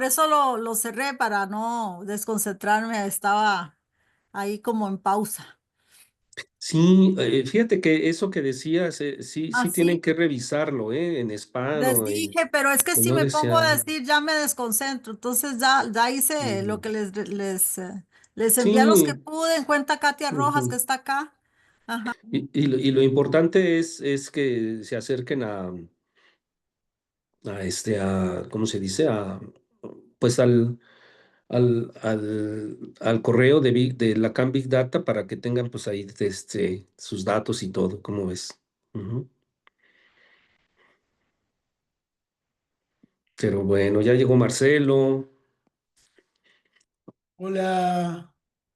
por eso lo cerré para no desconcentrarme, estaba ahí como en pausa. Sí, fíjate que eso que decías, sí, sí tienen Así que revisarlo, en spam les o en dije, pero es que que si no me pongo a desean. decir ya me desconcentro, entonces ya hice lo Ujú. que les envié a los que Sí, pude, en cuenta Katia Rojas que ujú. está acá. Ajá. Y lo importante es que se acerquen ¿cómo se dice? Pues al correo de la Can Big Data para que tengan pues ahí sus datos y todo, ¿cómo ves? Ujú. Pero bueno, ya llegó Marcelo. Hola,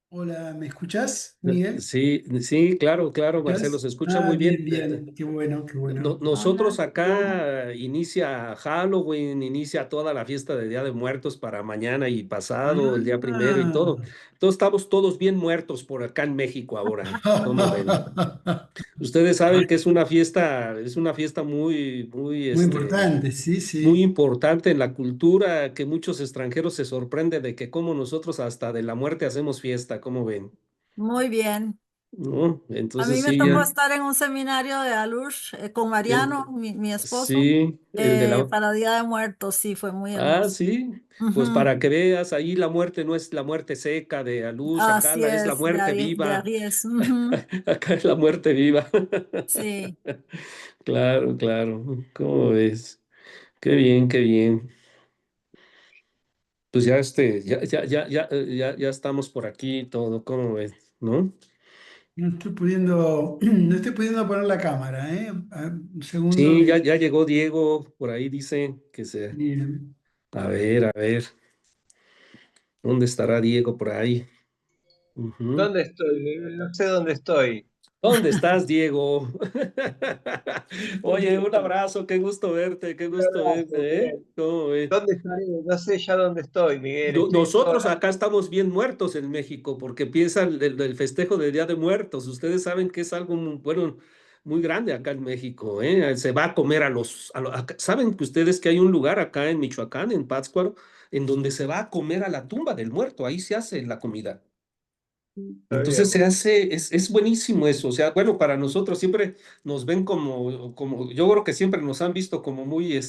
hola, ¿me escuchás, Miguel? Sí, sí, claro, ¿Me claro, Marcelo, escuchás? se escucha Ah, muy bien. bien, bien, qué bueno, qué bueno. Nosotros Hola. acá inicia Halloween, inicia toda la fiesta de Día de Muertos para mañana y pasado, el día primero y todo. Ah. Entonces estamos todos bien muertos por acá en México ahora. ¿Cómo ven? Ustedes saben que es una fiesta muy, muy, Muy importante, sí, muy sí. importante en la cultura, que muchos extranjeros se sorprenden de que como nosotros hasta de la muerte hacemos fiesta, ¿cómo ven? Muy bien. ¿No? A Entonces mí me sí, tocó ya. estar en un seminario de Alush con El, Mariano, mi esposo, sí, el de la... para Día de Muertos. Sí, fue muy Ah, hermoso. sí, pues Ujú. para que veas, ahí la muerte no es la muerte seca de Alush, acá Así es la es, muerte de viva, Aries. Ujú. acá es la muerte viva. Sí, Claro, claro, ¿cómo ves? Qué bien, qué bien. Pues ya ya estamos por aquí y todo, ¿cómo ves? ¿No? No estoy pudiendo, no estoy pudiendo poner la cámara, ¿eh? Un segundo Sí, que... ya llegó Diego, por ahí dice que se... Bien. A ver, ¿dónde estará Diego por ahí? Ujú. ¿Dónde estoy? No sé dónde estoy. ¿Dónde estás, Diego? Oye, un Un abrazo, qué gusto abrazo, verte, ¿eh? Miguel. ¿Cómo ves? ¿Dónde estaré? No sé ya dónde estoy, Miguel. Estoy en todo Nosotros lado. acá estamos bien muertos en México porque empieza el festejo del Día de Muertos. Ustedes saben que es algo muy, bueno, muy grande acá en México, ¿eh? Se va a comer ¿saben que ustedes que hay un lugar acá en Michoacán, en Pátzcuaro, en donde se va a comer a la tumba del muerto? Ahí se hace la comida. Está Entonces bien. se hace, es buenísimo eso. O sea, bueno, para nosotros siempre nos ven yo creo que siempre nos han visto como muy,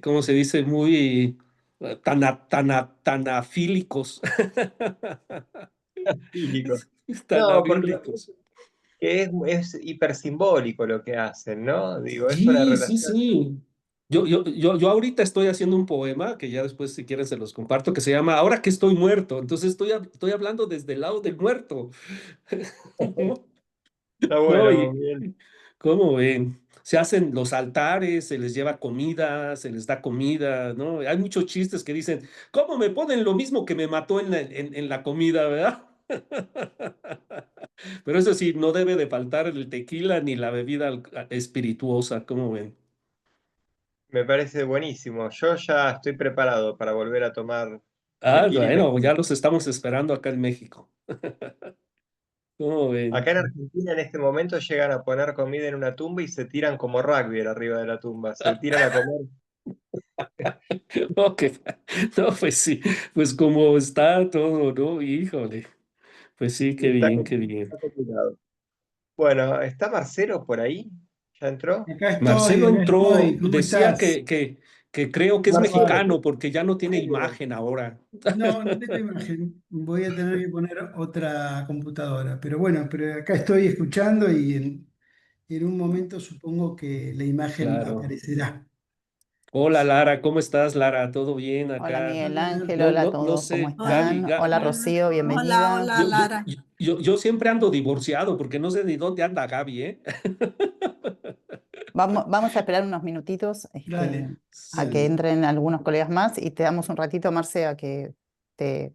¿cómo se dice? Muy tanafílicos, Bíblico. No, porque me tanabílicos. parece que es hipersimbólico lo que hacen, ¿no? Digo, es una Sí, sí, relación. sí. Yo ahorita estoy haciendo un poema que ya después, si quieren, se los comparto, que se llama Ahora que estoy muerto. Entonces estoy hablando desde el lado del muerto. Está ¿No? bueno, Y Miguel. ¿cómo ven? Se hacen los altares, se les lleva comida, se les da comida, ¿no? Hay muchos chistes que dicen, ¿cómo me ponen lo mismo que me mató en la comida, ¿verdad? Pero eso sí, no debe de faltar el tequila ni la bebida espirituosa, ¿cómo ven? Me parece buenísimo. Yo ya estoy preparado para volver a tomar Ah, tequila y bueno, mezcal. ya los estamos esperando acá en México. ¿Cómo ven? Acá en Argentina en este momento llegan a poner comida en una tumba y se tiran como rugby arriba de la tumba. Se tiran a comer. Ok, no, pues sí, pues como está todo, ¿no? Híjole, pues sí, qué Está bien, qué complicado, bien. está complicado. Bueno, ¿está Marcelo por ahí? ¿Ya entró? Marcelo Acá entró, estoy. ¿Cómo decía estás? que creo que es Marcelo, mexicano porque ya no tiene Marcelo. imagen ahora. No, no tengo imagen. Voy a tener que poner otra computadora. Pero bueno, pero acá estoy escuchando y en un momento supongo que la imagen Claro. aparecerá. Hola Lara, ¿cómo estás, Lara? ¿Todo bien Hola acá? Miguel Hola. Ángel, No, hola a no, no todos, ¿cómo sé, Gaby, están? Hola hola, Rocío, hola, bienvenida. hola, Lara. yo siempre ando divorciado porque no sé ni dónde anda Gaby, ¿eh? Vamos a esperar unos minutitos Dale, a que dale. entren algunos colegas más y te damos un ratito, Marce, a que te,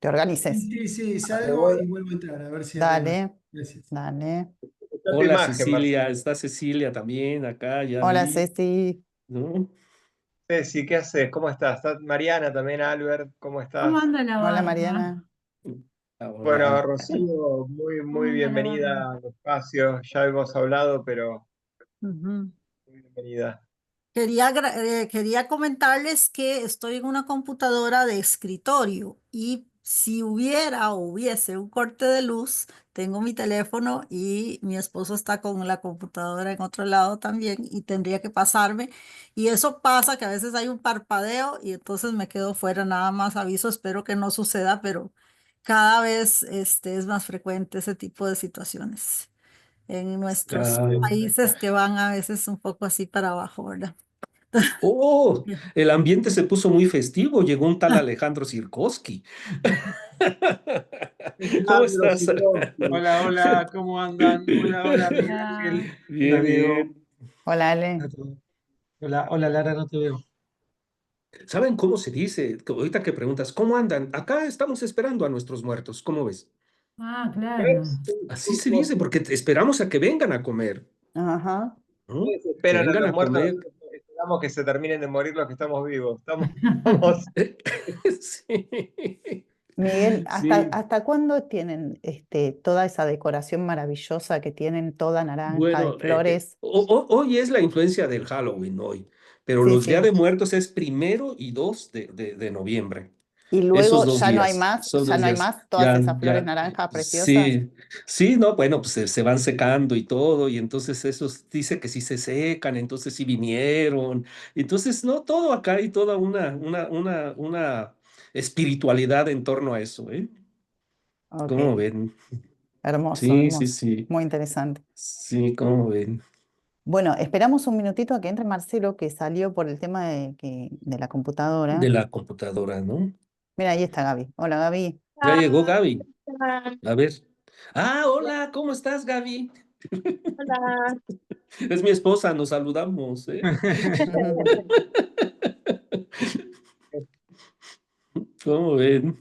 te Sí, organices. sí, sí, Me salgo voy- y vuelvo a entrar a ver si arreglo. Dale, Gracias. dale. Está tu Hola imagen, Cecilia, Marcelo. está Cecilia también acá, ya Hola vi, Ceci. ¿no? Ceci, ¿qué haces? ¿Cómo estás? ¿Está Mariana también, Albert? ¿Cómo ¿Cómo estás? anda la Hola barba? Mariana. Bueno, Hola. Rocío, muy, ¿Cómo muy anda la bienvenida barba? al espacio. Ya hemos hablado, pero Ujú. muy bienvenida. quería comentarles que estoy en una computadora de escritorio y si hubiera o hubiese un corte de luz, tengo mi teléfono y mi esposo está con la computadora en otro lado también y tendría que pasarme. Y eso pasa que a veces hay un parpadeo y entonces me quedo fuera, nada más aviso, espero que no suceda, pero cada vez es más frecuente ese tipo de situaciones en nuestros Ah, países que van a veces un poco así para abajo, ¿verdad? oh, el ambiente se puso muy festivo. Llegó un tal Alejandro Sirkowski. ¿Cómo Alejandro estás? Sikorski. Hola, hola, ¿cómo andan? Hola, hola, Miguel Ah, Ángel. Hola, Bien, Diego. bien. Hola, Ale. Hola, a todos. Hola, hola, Lara, no te veo. ¿Saben cómo se dice? Ahorita que preguntas, ¿cómo andan? Acá estamos esperando a nuestros muertos. ¿Cómo ves? Claro. Así se dice, porque esperamos a que vengan a comer, Ajá. ¿no? Ustedes Que esperan a vengan los a muertos, comer. nosotros esperamos que se terminen de morir los que estamos vivos. Estamos Sí. Miguel, Sí. hasta cuándo tienen toda esa decoración maravillosa que tienen, toda naranja de Bueno, flores? hoy es la influencia del Halloween, hoy, pero Sí, los Día sí. de Muertos es 1 y 2 de noviembre. Y Esos luego dos días, son ya dos no hay días. más todas Ya, esas flores ya, naranjas preciosas. sí, sí, no, bueno, pues se van secando y todo, y entonces esos dice que sí se secan, entonces sí vinieron. Entonces, no, todo acá hay toda una espiritualidad en torno a eso, ¿eh? ¿Cómo Ok, ven? hermoso, Sí, sí, hermoso. sí, Muy interesante. sí, ¿cómo ven? Bueno, esperamos un minutito a que entre Marcelo, que salió por el tema de la computadora. De la computadora, ¿no? Mira, ahí está Gaby. Hola, Gaby. Ya llegó Hola, Gaby. hola, A ver. Ah, hola, ¿cómo estás, Gaby? hola. Es mi esposa, nos saludamos, ¿eh? ¿Cómo ven?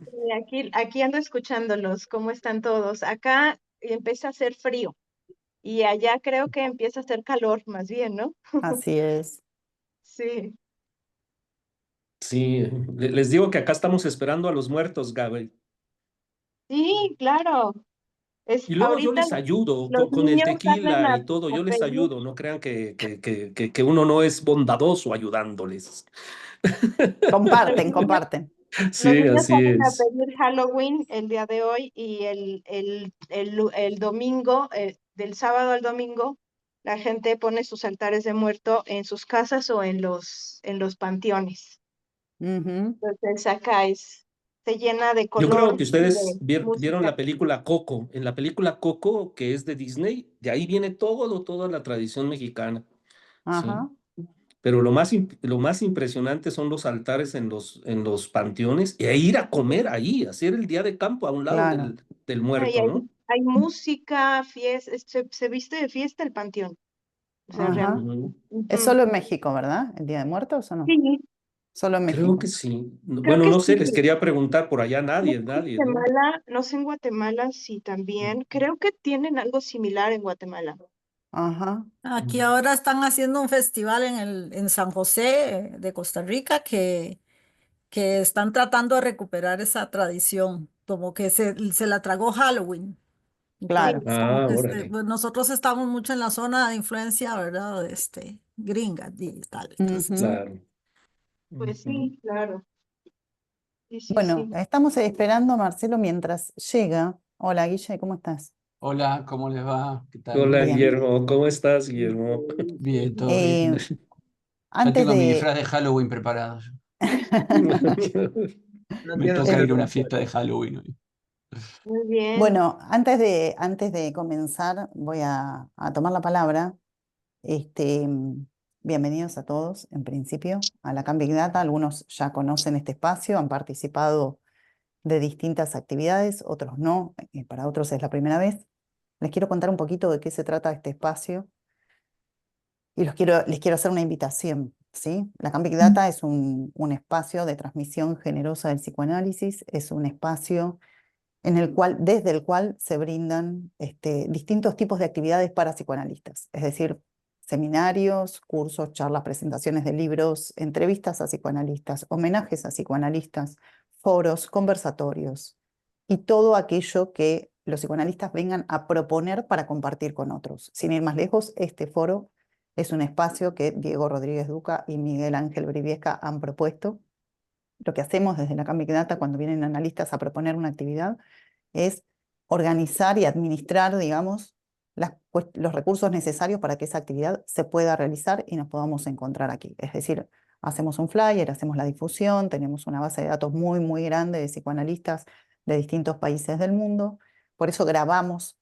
Aquí ando escuchándolos, ¿cómo están todos? Acá empieza a hacer frío y allá creo que empieza a hacer calor, más bien, ¿no? Así es. Sí, Sí, les digo que acá estamos esperando a los muertos, Gaby. sí, claro. Y luego yo Ahorita les ayudo los con el niños salen tequila y todo, a yo les pedir, ayudo, no crean que uno no es bondadoso ayudándoles. los Comparten, niños, comparten. los Sí, niños así salen a es. pedir Halloween el día de hoy y el domingo, del sábado al domingo, la gente pone sus altares de muerto en sus casas o en los panteones. Ujú. Entonces acá se llena de Yo creo color que y ustedes de vieron música. la película Coco. En la película Coco, que es de Disney, de ahí viene toda la tradición mexicana. Sí. Ajá, Pero lo más impresionante son los altares en los panteones e ir a comer ahí, hacer el día de campo a un lado claro. del Ahí muerto, ¿no? hay música, fiesta, se viste de fiesta el panteón. O sea, Ajá. realmente. Ujú. Es Ujú. solo en México, ¿verdad? ¿El Día de Muertos o no? Sí, Solo en Creo que México. sí. creo Bueno, que no sé, les sí. quería preguntar por allá No nadie, sé en nadie, ¿no? Guatemala, no sé en Guatemala si también, creo que tienen algo similar en Guatemala. Ajá, aquí ahora están haciendo un festival en San José de Costa Rica que están tratando de recuperar esa tradición, como que se la tragó Halloween. claro. Entonces, como Ah, que órale. pues nosotros estamos mucho en la zona de influencia, ¿verdad? Gringa y tal. Entonces, Ujú. Claro. Pues Ujú. sí, claro. Sí, sí, Bueno, sí. estamos esperando a Marcelo mientras llega. Hola, Guille, ¿cómo estás? Hola, ¿cómo les va? ¿Qué tal? Hola, Bien. Guillermo. ¿Cómo estás, Guillermo? Bien, todo Eh, bien. Ya antes tengo mi de... disfraz de Halloween preparado. No Me entiendo toca si ir a una lo fiesta de Halloween hoy. Muy bien. Bueno, antes de comenzar, voy a tomar la palabra. Este, mm, bienvenidos a todos, en principio, a la Camp Big Data. Algunos ya conocen este espacio, han participado de distintas actividades, otros no, para otros es la primera vez. Les quiero contar un poquito de qué se trata este espacio y les quiero hacer una invitación, ¿sí? La Camp Big Data es un espacio de transmisión generosa del psicoanálisis, es un espacio desde el cual se brindan distintos tipos de actividades para psicoanalistas, es decir, seminarios, cursos, charlas, presentaciones de libros, entrevistas a psicoanalistas, homenajes a psicoanalistas, foros, conversatorios y todo aquello que los psicoanalistas vengan a proponer para compartir con otros. Sin ir más lejos, este foro Es un espacio que Diego Rodríguez Duca y Miguel Ángel Briviesca han propuesto. Lo que hacemos desde la Big Data cuando vienen analistas a proponer una actividad es organizar y administrar, digamos, los recursos necesarios para que esa actividad se pueda realizar y nos podamos encontrar aquí. Es decir, hacemos un flyer, hacemos la difusión, tenemos una base de datos muy, muy grande de psicoanalistas de distintos países del mundo. Por eso grabamos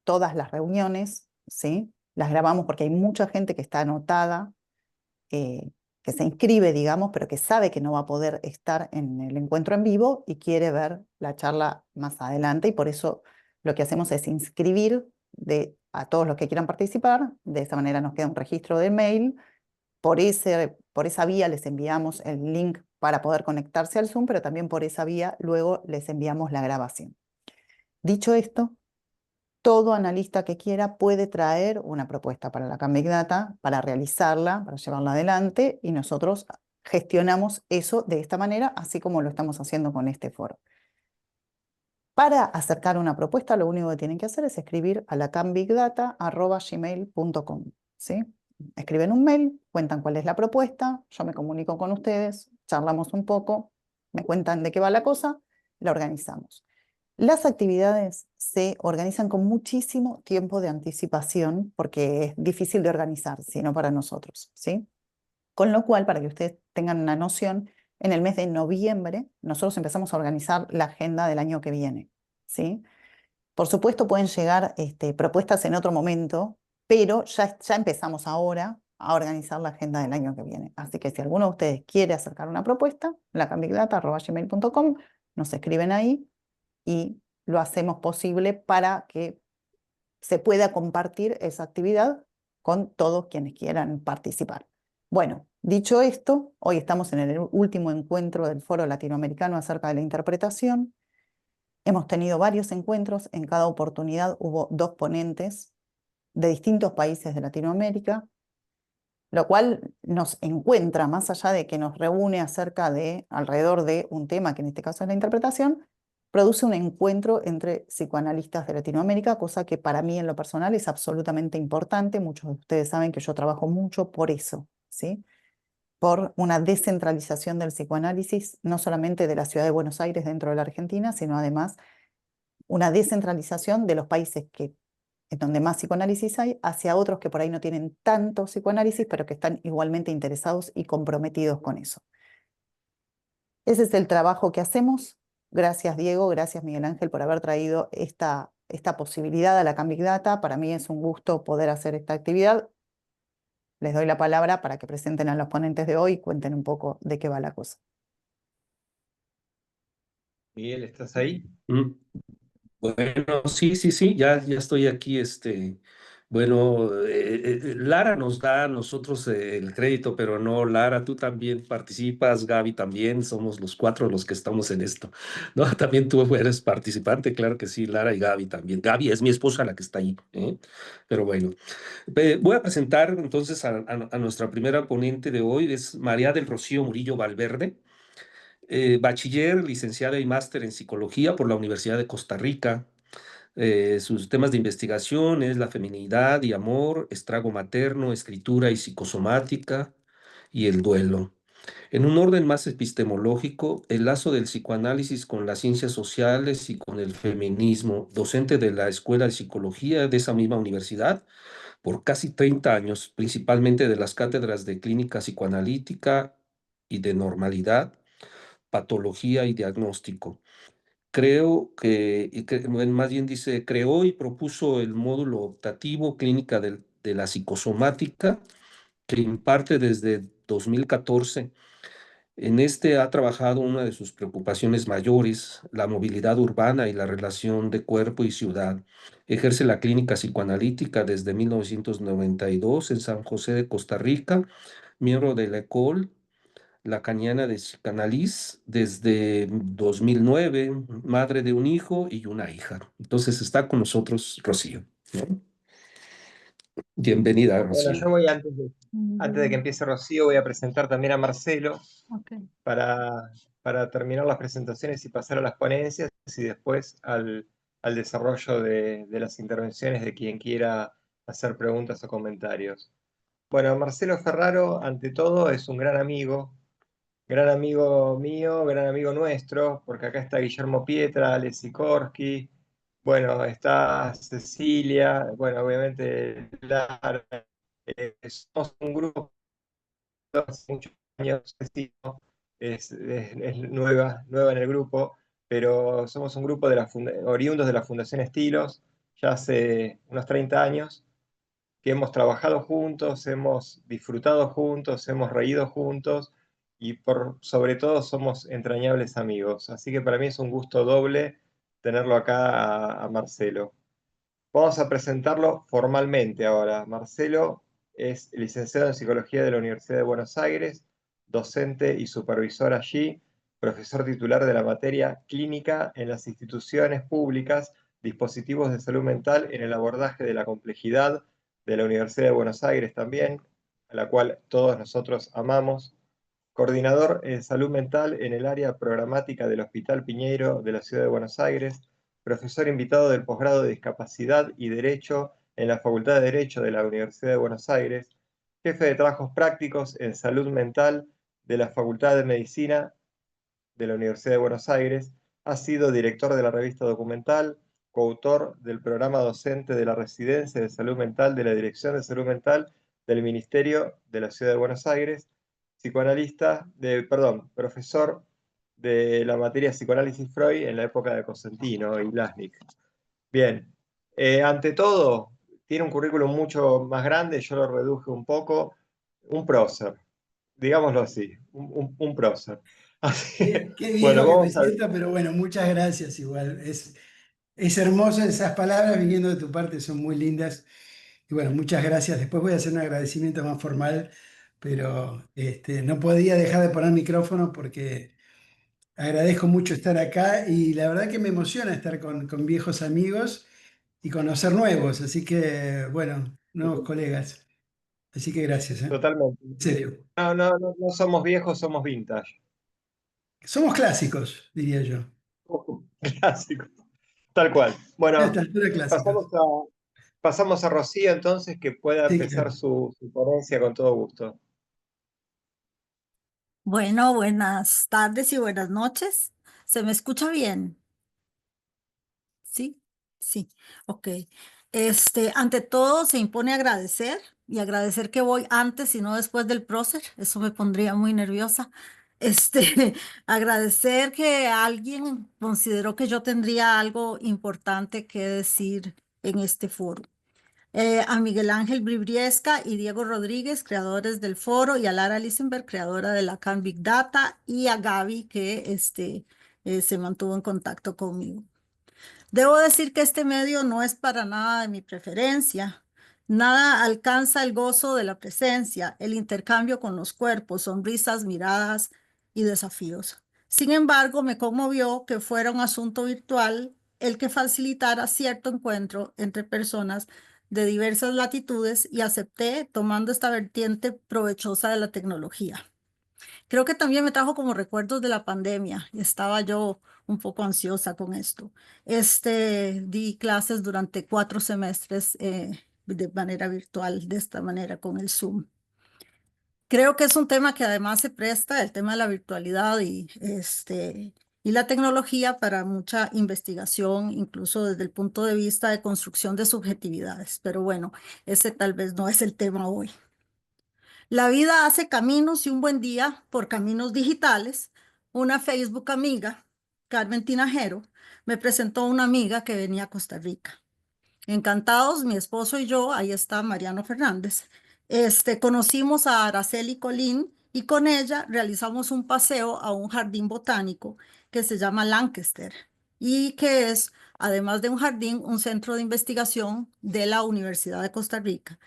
todas las reuniones, ¿sí? Las grabamos porque hay mucha gente que está anotada, que se inscribe, digamos, pero que sabe que no va a poder estar en el encuentro en vivo y quiere ver la charla más adelante, y por eso lo que hacemos es inscribir a todos los que quieran participar. De esa manera nos queda un registro de mail. Por esa vía les enviamos el link para poder conectarse al Zoom, pero también por esa vía luego les enviamos la grabación. Dicho esto, todo analista que quiera puede traer una propuesta para la Big Data, para realizarla, para llevarla adelante, y nosotros gestionamos eso de esta manera, así como lo estamos haciendo con este foro. Para acercar una propuesta, lo único que tienen que hacer es escribir a lacambigdata@gmail.com, ¿sí? Escriben un mail, cuentan cuál es la propuesta, yo me comunico con ustedes, charlamos un poco, me cuentan de qué va la cosa, la organizamos. Las actividades se organizan con muchísimo tiempo de anticipación porque es difícil de organizar, sino para nosotros, ¿sí? Con lo cual, para que ustedes tengan una noción, en el mes de noviembre nosotros empezamos a organizar la agenda del año que viene, ¿sí? Por supuesto pueden llegar propuestas en otro momento, pero ya empezamos ahora a organizar la agenda del año que viene. Así que si alguno de ustedes quiere acercar una propuesta, lacambigdata@gmail.com, nos escriben ahí y lo hacemos posible para que se pueda compartir esa actividad con todos quienes quieran participar. Bueno, dicho esto, hoy estamos en el último encuentro del Foro Latinoamericano acerca de la interpretación. Hemos tenido varios encuentros, en cada oportunidad hubo 2 ponentes de distintos países de Latinoamérica, lo cual nos encuentra, más allá de que nos reúne alrededor de un tema, que en este caso es la interpretación, produce un encuentro entre psicoanalistas de Latinoamérica, cosa que para mí en lo personal es absolutamente importante. Muchos de ustedes saben que yo trabajo mucho por eso, ¿sí? Por una descentralización del psicoanálisis, no solamente de la ciudad de Buenos Aires dentro de la Argentina, sino además una descentralización de los países en donde más psicoanálisis hay, hacia otros que por ahí no tienen tanto psicoanálisis, pero que están igualmente interesados y comprometidos con eso. Ese es el trabajo que hacemos. Gracias, Diego, gracias, Miguel Ángel, por haber traído esta posibilidad a la Big Data. Para mí es un gusto poder hacer esta actividad. Les doy la palabra para que presenten a los ponentes de hoy y cuenten un poco de qué va la cosa. Miguel, ¿estás ahí? Bueno, sí, ya estoy aquí. Bueno, Lara nos da a nosotros el crédito, pero no, Lara, tú también participas, Gaby también, somos los 4 los que estamos en esto, ¿no? También tú eres participante, claro que sí, Lara y Gaby también. Gaby es mi esposa la que está ahí, ¿eh? Pero bueno, voy a presentar entonces a nuestra primera ponente de hoy, es María del Rocío Murillo Valverde. Bachiller, licenciada y máster en psicología por la Universidad de Costa Rica. Sus temas de investigación es la feminidad y amor, estrago materno, escritura y psicosomática y el duelo. En un orden más epistemológico, el lazo del psicoanálisis con las ciencias sociales y con el feminismo, docente de la Escuela de Psicología de esa misma universidad por casi 30 años, principalmente de las cátedras de clínica psicoanalítica y de normalidad, patología y diagnóstico. Creo bueno, más bien dice, creó y propuso el módulo optativo clínica de la psicosomática que imparte desde 2014. En este ha trabajado una de sus preocupaciones mayores, la movilidad urbana y la relación de cuerpo y ciudad. Ejerce la clínica psicoanalítica desde 1992 en San José de Costa Rica, miembro de la École lacaniana de psicanálisis desde 2009, madre de un hijo y una hija. Entonces está con nosotros Rocío, ¿no? Bienvenida, Bueno, Rocío. yo voy antes de que empiece Rocío, voy a presentar también a Marcelo Ok. para terminar las presentaciones y pasar a las ponencias y después al desarrollo de las intervenciones de quien quiera hacer preguntas o comentarios. Bueno, Marcelo Ferraro, ante todo, es un gran amigo mío, gran amigo nuestro, porque acá está Guillermo Pietra, Ale Sikorsky, bueno, está Cecilia, bueno, obviamente Lara, somos un grupo hace muchos años, es nueva en el grupo, pero somos un grupo de oriundos de la Fundación Estilos, ya hace unos 30 años, que hemos trabajado juntos, hemos disfrutado juntos, hemos reído juntos y sobre todo somos entrañables amigos. Así que para mí es un gusto doble tenerlo acá a Marcelo. Vamos a presentarlo formalmente ahora. Marcelo es licenciado en Psicología de la Universidad de Buenos Aires, docente y supervisor allí, profesor titular de la materia clínica en las instituciones públicas, dispositivos de salud mental en el abordaje de la complejidad de la Universidad de Buenos Aires también, a la cual todos nosotros amamos. Coordinador en salud mental en el área programática del Hospital Piñeiro de la Ciudad de Buenos Aires, profesor invitado del posgrado de Discapacidad y Derecho en la Facultad de Derecho de la Universidad de Buenos Aires, jefe de trabajos prácticos en salud mental de la Facultad de Medicina de la Universidad de Buenos Aires, ha sido director de la revista Documental, coautor del programa docente de la Residencia de Salud Mental de la Dirección de Salud Mental del Ministerio de la Ciudad de Buenos Aires, profesor de la materia Psicoanálisis Freud en la época de Cosentino y Lasnik. Bien, ante todo, tiene un currículum mucho más grande, yo lo reduje un poco, un prócer, digámoslo así, un prócer. Así, Qué bueno, viejo que me vamos a ver. siento, pero bueno, muchas gracias igual. Es hermoso esas palabras viniendo de tu parte, son muy lindas. Y bueno, muchas gracias. Después voy a hacer un agradecimiento más formal, pero no podía dejar de poner micrófono porque agradezco mucho estar acá y la verdad que me emociona estar con viejos amigos y conocer nuevos. Así que, bueno, nuevos colegas. Así que gracias, ¿eh? Totalmente. En serio. No somos viejos, somos vintage. Somos clásicos, diría yo. Clásicos. Tal cual. A esta Bueno, altura clásicos. pasamos a, pasamos a Rocío entonces, que pueda Sí, empezar claro. su ponencia con todo gusto. Bueno, buenas tardes y buenas noches. ¿Se me escucha bien? Sí, sí, ok. Ante todo se impone agradecer y agradecer que voy antes y no después del prócer. Eso me pondría muy nerviosa. Agradecer que alguien consideró que yo tendría algo importante que decir en este foro. A Miguel Ángel Bribriesca y Diego Rodríguez, creadores del foro, y a Lara Lisenberg, creadora de la Can Big Data, y a Gaby, que se mantuvo en contacto conmigo. Debo decir que este medio no es para nada de mi preferencia. Nada alcanza el gozo de la presencia, el intercambio con los cuerpos, sonrisas, miradas y desafíos. Sin embargo, me conmovió que fuera un asunto virtual el que facilitara cierto encuentro entre personas de diversas latitudes y acepté tomando esta vertiente provechosa de la tecnología. Creo que también me trajo como recuerdos de la pandemia. Estaba yo un poco ansiosa con esto. Di clases durante 4 semestres de manera virtual, de esta manera, con el Zoom. Creo que es un tema que además se presta, el tema de la virtualidad y la tecnología para mucha investigación, incluso desde el punto de vista de construcción de subjetividades. Pero bueno, ese tal vez no es el tema hoy. La vida hace caminos y un buen día por caminos digitales. Una Facebook amiga, Carmen Tinajero, me presentó una amiga que venía a Costa Rica. Encantados, mi esposo y yo, ahí está Mariano Fernández, conocimos a Araceli Colín y con ella realizamos un paseo a un jardín botánico que se llama Lancaster y que es, además de un jardín, un centro de investigación de la Universidad de Costa Rica,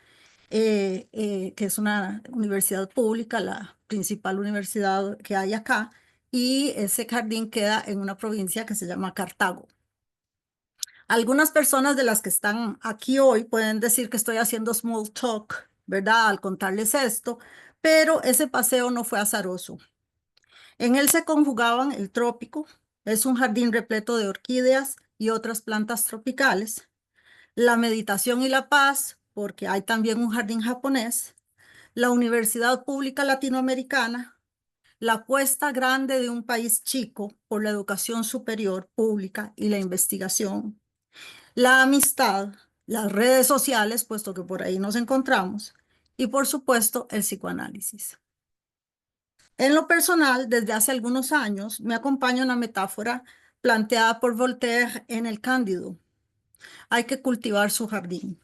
que es una universidad pública, la principal universidad que hay acá, y ese jardín queda en una provincia que se llama Cartago. Algunas personas de las que están aquí hoy pueden decir que estoy haciendo small talk, ¿verdad? Al contarles esto, pero ese paseo no fue azaroso. En él se conjugaban el trópico, es un jardín repleto de orquídeas y otras plantas tropicales, la meditación y la paz, porque hay también un jardín japonés, la universidad pública latinoamericana, la apuesta grande de un país chico por la educación superior pública y la investigación, la amistad, las redes sociales, puesto que por ahí nos encontramos, y por supuesto el psicoanálisis. En lo personal, desde hace algunos años, me acompaña una metáfora planteada por Voltaire en El Cándido. Hay que cultivar su jardín.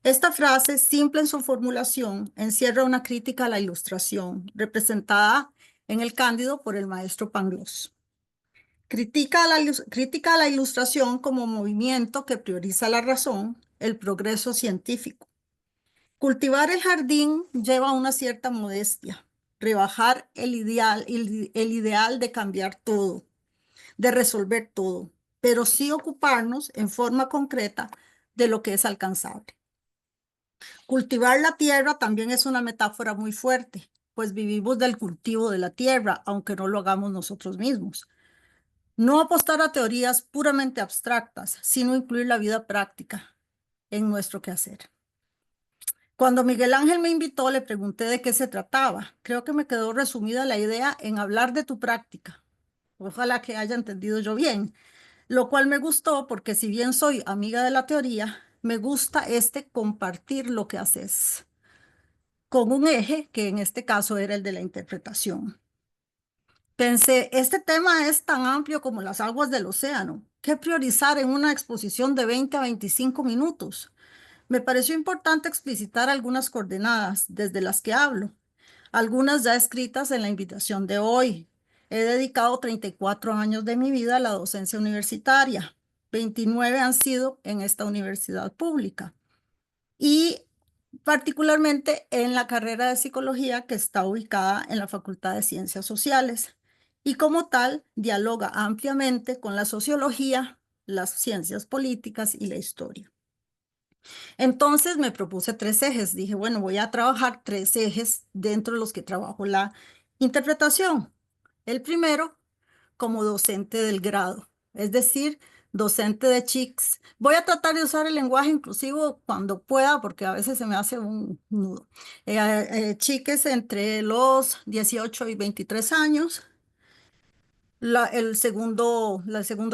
Esta frase, simple en su formulación, encierra una crítica a la ilustración, representada en El Cándido por el maestro Pangloss. Critica a la ilustración como movimiento que prioriza la razón, el progreso científico. Cultivar el jardín lleva una cierta modestia, rebajar el ideal de cambiar todo, de resolver todo, pero sí ocuparnos en forma concreta de lo que es alcanzable. Cultivar la tierra también es una metáfora muy fuerte, pues vivimos del cultivo de la tierra, aunque no lo hagamos nosotros mismos. No apostar a teorías puramente abstractas, sino incluir la vida práctica en nuestro quehacer. Cuando Miguel Ángel me invitó, le pregunté de qué se trataba. Creo que me quedó resumida la idea en hablar de tu práctica. Ojalá que haya entendido yo bien, lo cual me gustó porque si bien soy amiga de la teoría, me gusta compartir lo que haces, con un eje que en este caso era el de la interpretación. Pensé, este tema es tan amplio como las aguas del océano. ¿Qué priorizar en una exposición de 20 a 25 minutos? Me pareció importante explicitar algunas coordenadas desde las que hablo, algunas ya escritas en la invitación de hoy. He dedicado 34 años de mi vida a la docencia universitaria. 29 han sido en esta universidad pública y particularmente en la carrera de psicología que está ubicada en la Facultad de Ciencias Sociales y como tal dialoga ampliamente con la sociología, las ciencias políticas y la historia. Entonces me propuse 3 ejes. Dije, bueno, voy a trabajar 3 ejes dentro de los que trabajo la interpretación. El primero, como docente del grado, es decir, docente de chics. Voy a tratar de usar el lenguaje inclusivo cuando pueda, porque a veces se me hace un nudo. Chiques entre los 18 y 23 años. El segundo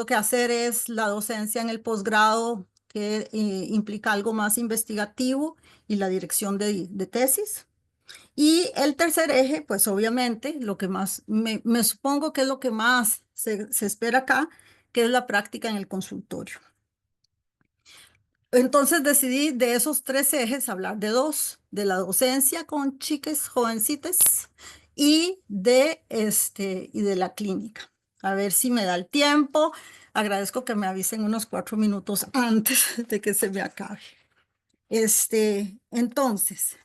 que hacer es la docencia en el posgrado, que implica algo más investigativo y la dirección de tesis. Y el tercer eje, pues obviamente, lo que más, me supongo que es lo que más se espera acá, que es la práctica en el consultorio. Entonces decidí de esos 3 ejes hablar de 2, de la docencia con chiques jovencitas y de la clínica. A ver si me da el tiempo. Agradezco que me avisen unos 4 minutos antes de que se me acabe. Entonces,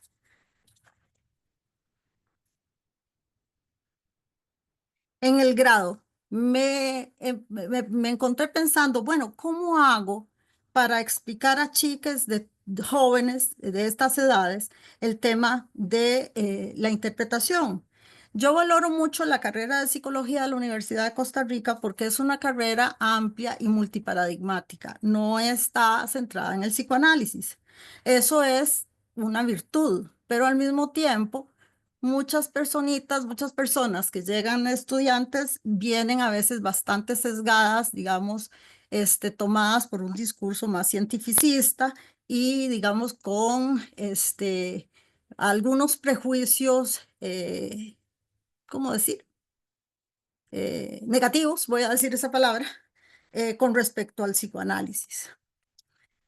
en el grado, me encontré pensando, bueno, ¿cómo hago para explicar a chicas de jóvenes de estas edades el tema de la interpretación? Yo valoro mucho la carrera de psicología de la Universidad de Costa Rica porque es una carrera amplia y multiparadigmática. No está centrada en el psicoanálisis. Eso es una virtud, pero al mismo tiempo muchas personas que llegan estudiantes vienen a veces bastante sesgadas, digamos, tomadas por un discurso más cientificista y, digamos, con algunos prejuicios, ¿cómo decir? Negativos, voy a decir esa palabra, con respecto al psicoanálisis.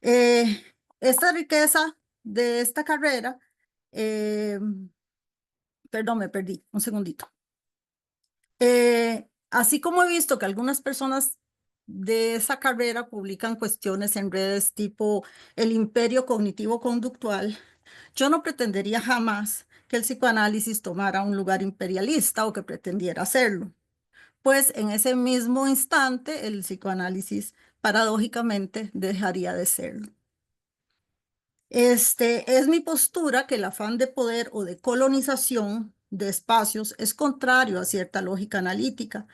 Esta riqueza de esta carrera, eh, perdón, me perdí, un segundito. Así como he visto que algunas personas de esa carrera publican cuestiones en redes tipo el imperio cognitivo-conductual, yo no pretendería jamás que el psicoanálisis tomara un lugar imperialista o que pretendiera hacerlo, pues en ese mismo instante el psicoanálisis paradójicamente dejaría de serlo. Es mi postura que el afán de poder o de colonización de espacios es contrario a cierta lógica analítica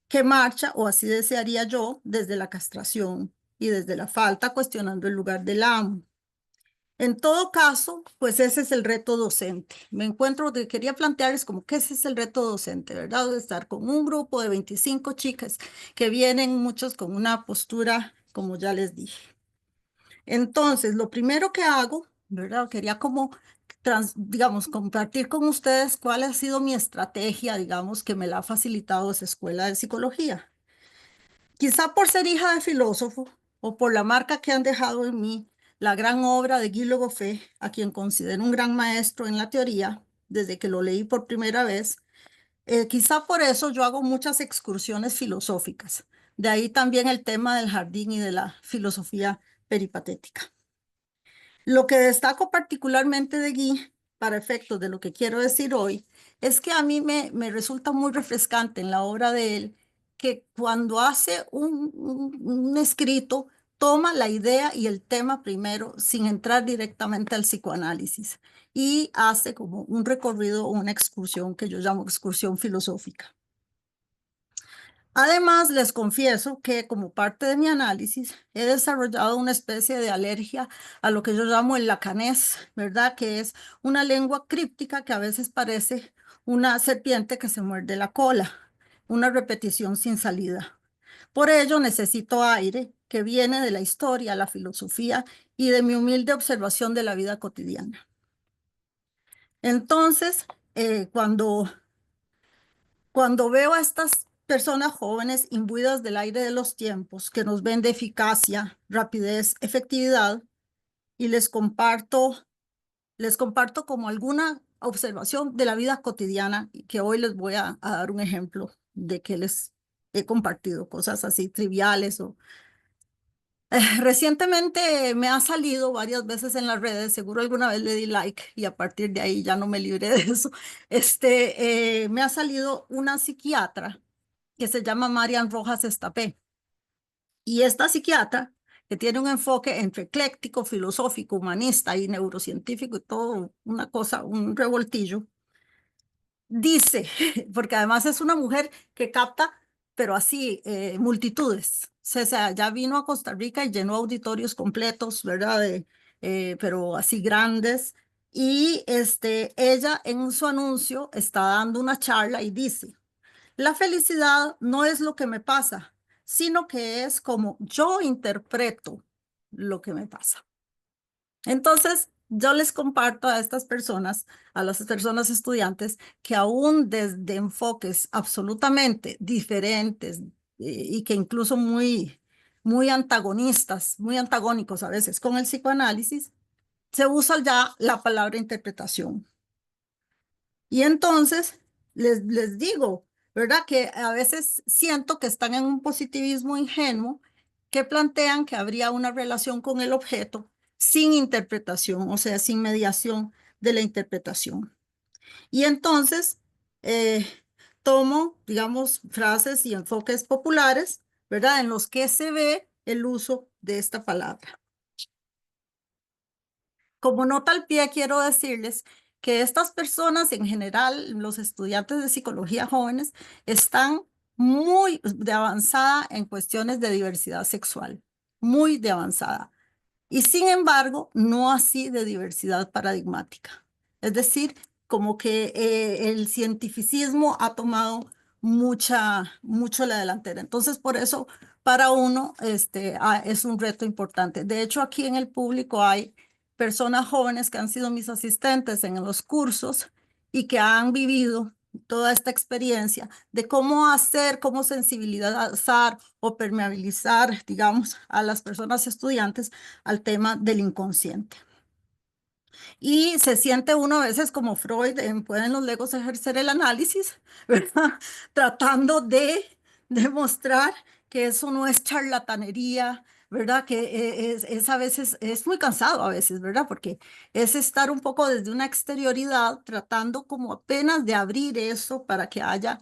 que marcha, o así desearía yo, desde la castración y desde la falta, cuestionando el lugar del amo. En todo caso, pues ese es el reto docente. Me encuentro, lo que quería plantear es como que ese es el reto docente, ¿verdad? De estar con un grupo de 25 chicas que vienen muchos con una postura, como ya les dije. Entonces, lo primero que hago, ¿verdad? Quería como, digamos, compartir con ustedes cuál ha sido mi estrategia, digamos, que me la ha facilitado esa escuela de psicología. Quizá por ser hija de filósofo o por la marca que han dejado en mí la gran obra de Guy Legoffé, a quien considero un gran maestro en la teoría, desde que lo leí por primera vez, quizá por eso yo hago muchas excursiones filosóficas. De ahí también el tema del jardín y de la filosofía peripatética. Lo que destaco particularmente de Guy, para efectos de lo que quiero decir hoy, es que a mí me resulta muy refrescante en la obra de él que cuando hace un escrito, toma la idea y el tema primero sin entrar directamente al psicoanálisis y hace como un recorrido, una excursión que yo llamo excursión filosófica. Además, les confieso que como parte de mi análisis he desarrollado una especie de alergia a lo que yo llamo el lacanés, ¿verdad? Que es una lengua críptica que a veces parece una serpiente que se muerde la cola, una repetición sin salida. Por ello necesito aire que viene de la historia, la filosofía y de mi humilde observación de la vida cotidiana. Entonces, cuando veo a estas personas jóvenes imbuidas del aire de los tiempos, que nos ven de eficacia, rapidez, efectividad, y les comparto como alguna observación de la vida cotidiana, que hoy les voy a dar un ejemplo de que les he compartido cosas así triviales o recientemente me ha salido varias veces en las redes, seguro alguna vez le di like y a partir de ahí ya no me libré de eso. Me ha salido una psiquiatra que se llama Marian Rojas Estapé. Y esta psiquiatra, que tiene un enfoque entre ecléctico, filosófico, humanista y neurocientífico y todo una cosa, un revoltillo, dice, porque además es una mujer que capta, pero así, multitudes. O sea, ya vino a Costa Rica y llenó auditorios completos, ¿verdad? Pero así grandes. Y ella en su anuncio está dando una charla y dice, la felicidad no es lo que me pasa, sino que es como yo interpreto lo que me pasa. Entonces, yo les comparto a estas personas, a las personas estudiantes, que aún desde enfoques absolutamente diferentes y que incluso muy antagonistas, muy antagónicos a veces con el psicoanálisis, se usa ya la palabra interpretación. Y entonces les digo, ¿verdad? Que a veces siento que están en un positivismo ingenuo que plantean que habría una relación con el objeto sin interpretación, o sea, sin mediación de la interpretación. Y entonces eh, tomo, digamos, frases y enfoques populares, ¿verdad? En los que se ve el uso de esta palabra. Como nota al pie, quiero decirles que estas personas, en general, los estudiantes de psicología jóvenes, están muy de avanzada en cuestiones de diversidad sexual, muy de avanzada. Y sin embargo, no así de diversidad paradigmática. Es decir, como que el cientificismo ha tomado mucho la delantera. Entonces, por eso, para uno, es un reto importante. De hecho, aquí en el público hay personas jóvenes que han sido mis asistentes en los cursos y que han vivido toda esta experiencia de cómo hacer, cómo sensibilizar o permeabilizar, digamos, a las personas estudiantes al tema del inconsciente. Y se siente uno a veces como Freud, pueden los legos ejercer el análisis, ¿verdad? Tratando de demostrar que eso no es charlatanería, ¿verdad? Que es a veces, es muy cansado a veces, ¿verdad? Porque es estar un poco desde una exterioridad, tratando como apenas de abrir eso para que haya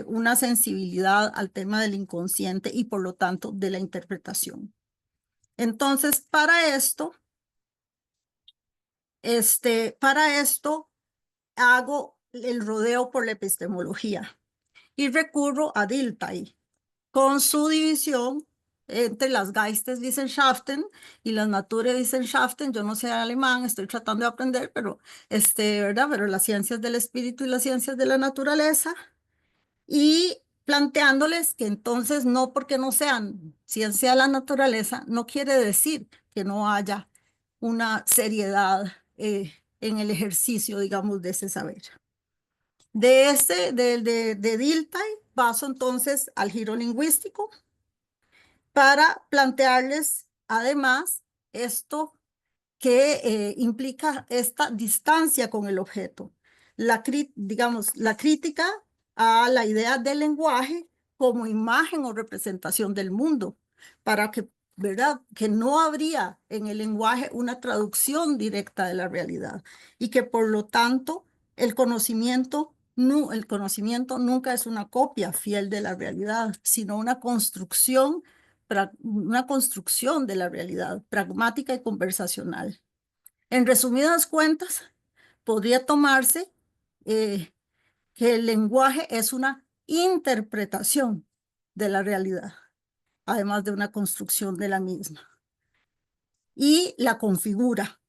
una sensibilidad al tema del inconsciente y por lo tanto de la interpretación. Entonces, para esto hago el rodeo por la epistemología y recurro a Dilthey con su división entre las Geisteswissenschaften y las Naturwissenschaften. Yo no sé alemán, estoy tratando de aprender, pero, ¿verdad? Pero las ciencias del espíritu y las ciencias de la naturaleza. Y planteándoles que entonces no porque no sean ciencia de la naturaleza, no quiere decir que no haya una seriedad en el ejercicio, digamos, de ese saber. De Dilthey paso entonces al giro lingüístico para plantearles además esto que implica esta distancia con el objeto. Digamos, la crítica a la idea del lenguaje como imagen o representación del mundo, para que, ¿verdad? Que no habría en el lenguaje una traducción directa de la realidad y que por lo tanto el conocimiento, el conocimiento nunca es una copia fiel de la realidad, sino una construcción de la realidad, pragmática y conversacional. En resumidas cuentas, podría tomarse que el lenguaje es una interpretación de la realidad, además de una construcción de la misma. Y la configura.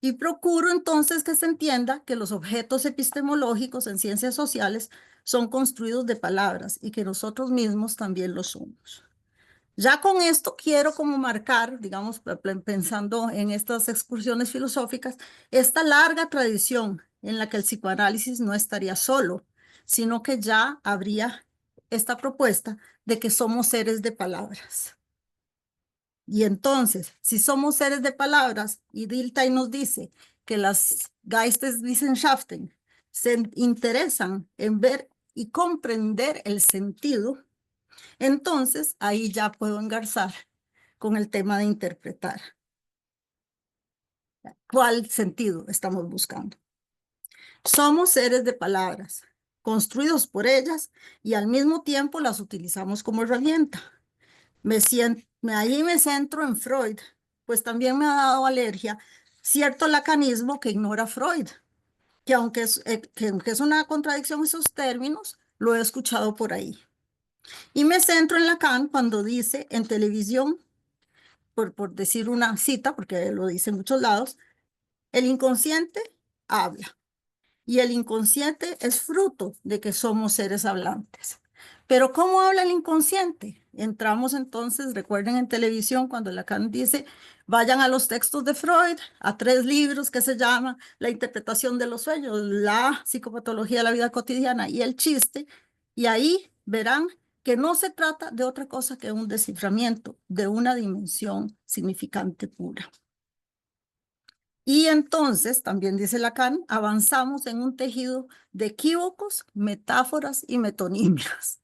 Y procuro entonces que se entienda que los objetos epistemológicos en ciencias sociales son construidos de palabras y que nosotros mismos también lo somos. Ya con esto quiero como marcar, digamos, pensando en estas excursiones filosóficas, esta larga tradición en la que el psicoanálisis no estaría solo, sino que ya habría esta propuesta de que somos seres de palabras. Y entonces, si somos seres de palabras, y Dilthey nos dice que las Geisteswissenschaften se interesan en ver y comprender el sentido, entonces ahí ya puedo engarzar con el tema de interpretar. ¿Cuál sentido estamos buscando? Somos seres de palabras, construidos por ellas y al mismo tiempo las utilizamos como herramienta. Ahí me centro en Freud, pues también me ha dado alergia cierto lacanismo que ignora Freud, que aunque es una contradicción en sus términos, lo he escuchado por ahí. Y me centro en Lacan cuando dice en televisión, por decir una cita, porque lo dice en muchos lados, el inconsciente habla y el inconsciente es fruto de que somos seres hablantes. Pero ¿cómo habla el inconsciente? Entramos entonces, recuerden en televisión cuando Lacan dice, vayan a los textos de Freud, a 3 libros que se llaman La interpretación de los sueños, La psicopatología de la vida cotidiana y El chiste, y ahí verán que no se trata de otra cosa que un desciframiento de una dimensión significante pura. Y entonces, también dice Lacan, avanzamos en un tejido de equívocos, metáforas y metonimias.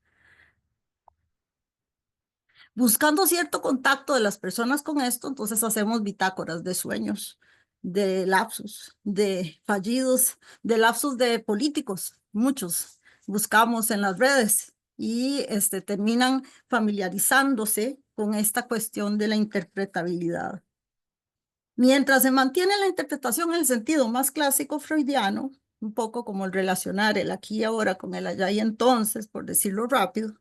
Buscando cierto contacto de las personas con esto, entonces hacemos bitácoras de sueños, de lapsus, de fallidos, de lapsus de políticos, muchos. Buscamos en las redes y terminan familiarizándose con esta cuestión de la interpretabilidad. Mientras se mantiene la interpretación en el sentido más clásico freudiano, un poco como el relacionar el aquí y ahora con el allá y entonces, por decirlo rápido,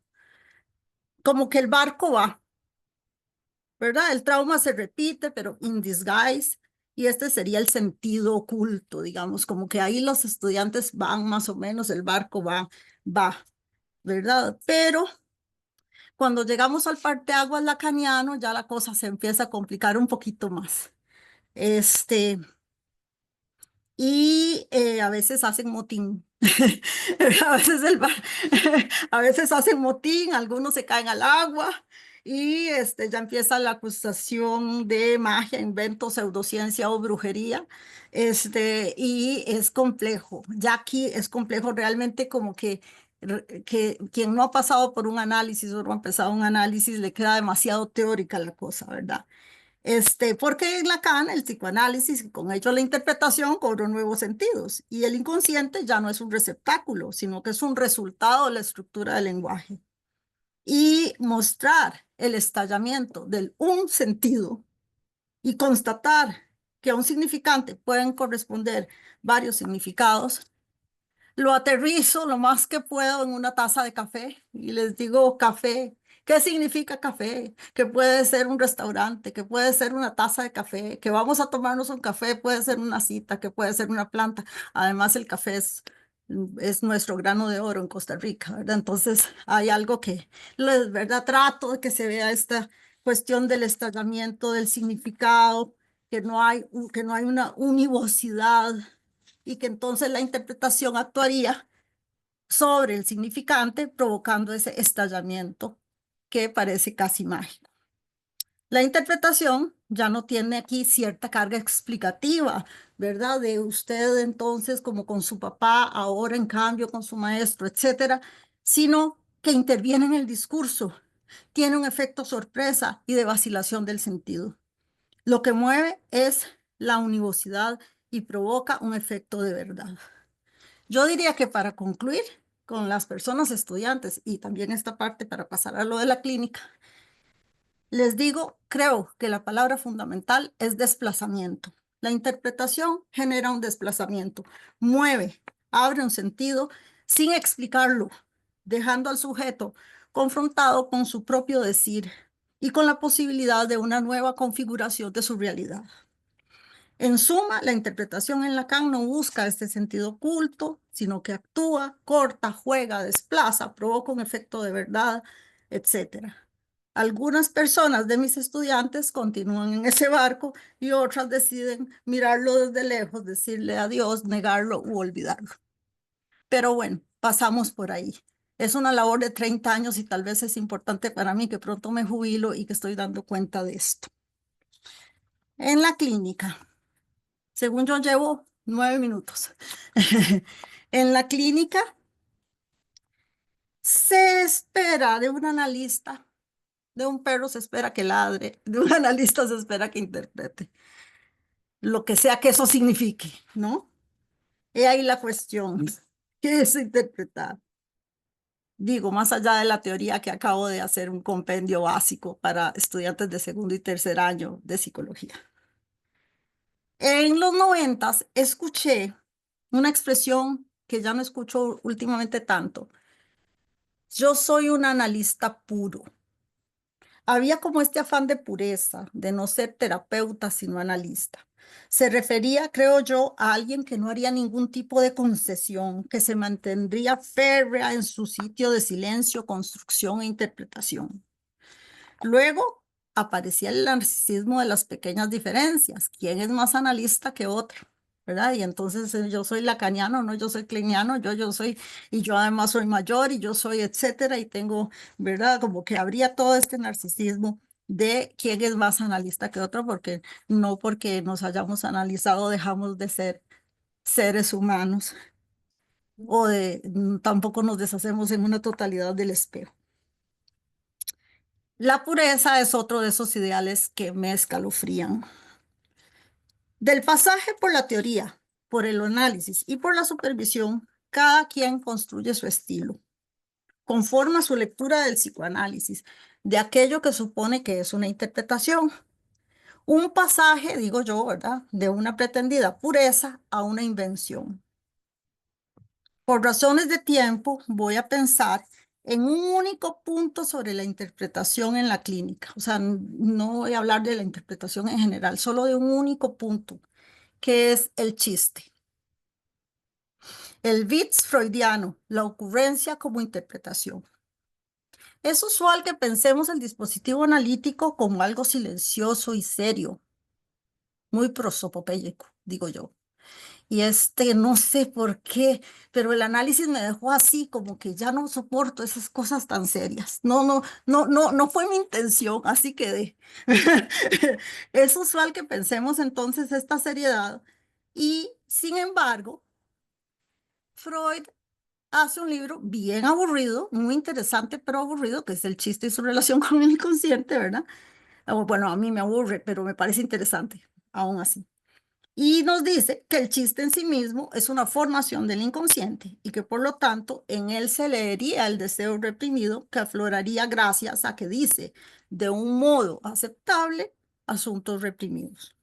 como que el barco va, ¿verdad? El trauma se repite, pero in disguise, y este sería el sentido oculto, digamos, como que ahí los estudiantes van más o menos, el barco va, ¿verdad? Pero cuando llegamos al parteaguas lacaniano, ya la cosa se empieza a complicar un poquito más. Y a veces hacen motín. A veces, a veces hacen motín, algunos se caen al agua y ya empieza la acusación de magia, invento, pseudociencia o brujería. Y es complejo. Ya aquí es complejo realmente como que quien no ha pasado por un análisis o no ha empezado un análisis le queda demasiado teórica la cosa, ¿verdad? Porque en Lacan el psicoanálisis, con ello la interpretación, cobró nuevos sentidos y el inconsciente ya no es un receptáculo, sino que es un resultado de la estructura del lenguaje. Y mostrar el estallamiento del un sentido y constatar que a un significante pueden corresponder varios significados, lo aterrizo lo más que puedo en una taza de café y les digo café ¿Qué significa café? Que puede ser un restaurante, que puede ser una taza de café, que vamos a tomarnos un café, puede ser una cita, que puede ser una planta. Además, el café es nuestro grano de oro en Costa Rica, ¿verdad? Entonces, hay algo que, ¿verdad? Trato de que se vea esta cuestión del estallamiento, del significado, que no hay una univocidad y que entonces la interpretación actuaría sobre el significante, provocando ese estallamiento que parece casi mágico. La interpretación ya no tiene aquí cierta carga explicativa, ¿verdad? De usted entonces como con su papá, ahora en cambio con su maestro, etcétera, sino que interviene en el discurso, tiene un efecto sorpresa y de vacilación del sentido. Lo que mueve es la univocidad y provoca un efecto de verdad. Yo diría que para concluir con las personas estudiantes y también esta parte para pasar a lo de la clínica, les digo, creo que la palabra fundamental es desplazamiento. La interpretación genera un desplazamiento, mueve, abre un sentido sin explicarlo, dejando al sujeto confrontado con su propio decir y con la posibilidad de una nueva configuración de su realidad. En suma, la interpretación en Lacan no busca este sentido oculto, sino que actúa, corta, juega, desplaza, provoca un efecto de verdad, etc. Algunas personas de mis estudiantes continúan en ese barco y otras deciden mirarlo desde lejos, decirle adiós, negarlo u olvidarlo. Pero bueno, pasamos por ahí. Es una labor de 30 años y tal vez es importante para mí que pronto me jubilo y que estoy dando cuenta de esto. En la clínica. Según yo llevo 9 minutos. En la clínica se espera de un analista, de un perro se espera que ladre, de un analista se espera que interprete, lo que sea que eso signifique, ¿no? Y ahí la cuestión, ¿qué es interpretar? Digo, más allá de la teoría que acabo de hacer un compendio básico para estudiantes de segundo y tercer año de psicología. En los 90 escuché una expresión que ya no escucho últimamente tanto. Yo soy un analista puro. Había como este afán de pureza, de no ser terapeuta, sino analista. Se refería, creo yo, a alguien que no haría ningún tipo de concesión, que se mantendría férrea en su sitio de silencio, construcción e interpretación. Luego aparecía el narcisismo de las pequeñas diferencias. ¿Quién es más analista que otro? ¿Verdad? Y entonces yo soy lacaniano, no, yo soy kleiniano, yo soy, y yo además soy mayor, y yo soy, etcétera, y tengo, ¿verdad? Como que habría todo este narcisismo de quién es más analista que otro, porque no porque nos hayamos analizado dejamos de ser seres humanos, o tampoco nos deshacemos en una totalidad del espejo. La pureza es otro de esos ideales que me escalofrían. Del pasaje por la teoría, por el análisis y por la supervisión, cada quien construye su estilo, conforma su lectura del psicoanálisis, de aquello que supone que es una interpretación. Un pasaje, digo yo, ¿verdad?, de una pretendida pureza a una invención. Por razones de tiempo, voy a pensar en un único punto sobre la interpretación en la clínica. O sea, no voy a hablar de la interpretación en general, solo de un único punto, que es el chiste. El bits freudiano, la ocurrencia como interpretación. Es usual que pensemos el dispositivo analítico como algo silencioso y serio, muy prosopopéyico, digo yo. Y no sé por qué, pero el análisis me dejó así, como que ya no soporto esas cosas tan serias. No fue mi intención, así quedé. Es usual que pensemos entonces esta seriedad y, sin embargo, Freud hace un libro bien aburrido, muy interesante, pero aburrido, que es El chiste y su relación con el inconsciente, ¿verdad? Bueno, a mí me aburre, pero me parece interesante, aún así. Y nos dice que el chiste en sí mismo es una formación del inconsciente y que por lo tanto en él se leería el deseo reprimido que afloraría gracias a que dice de un modo aceptable asuntos reprimidos.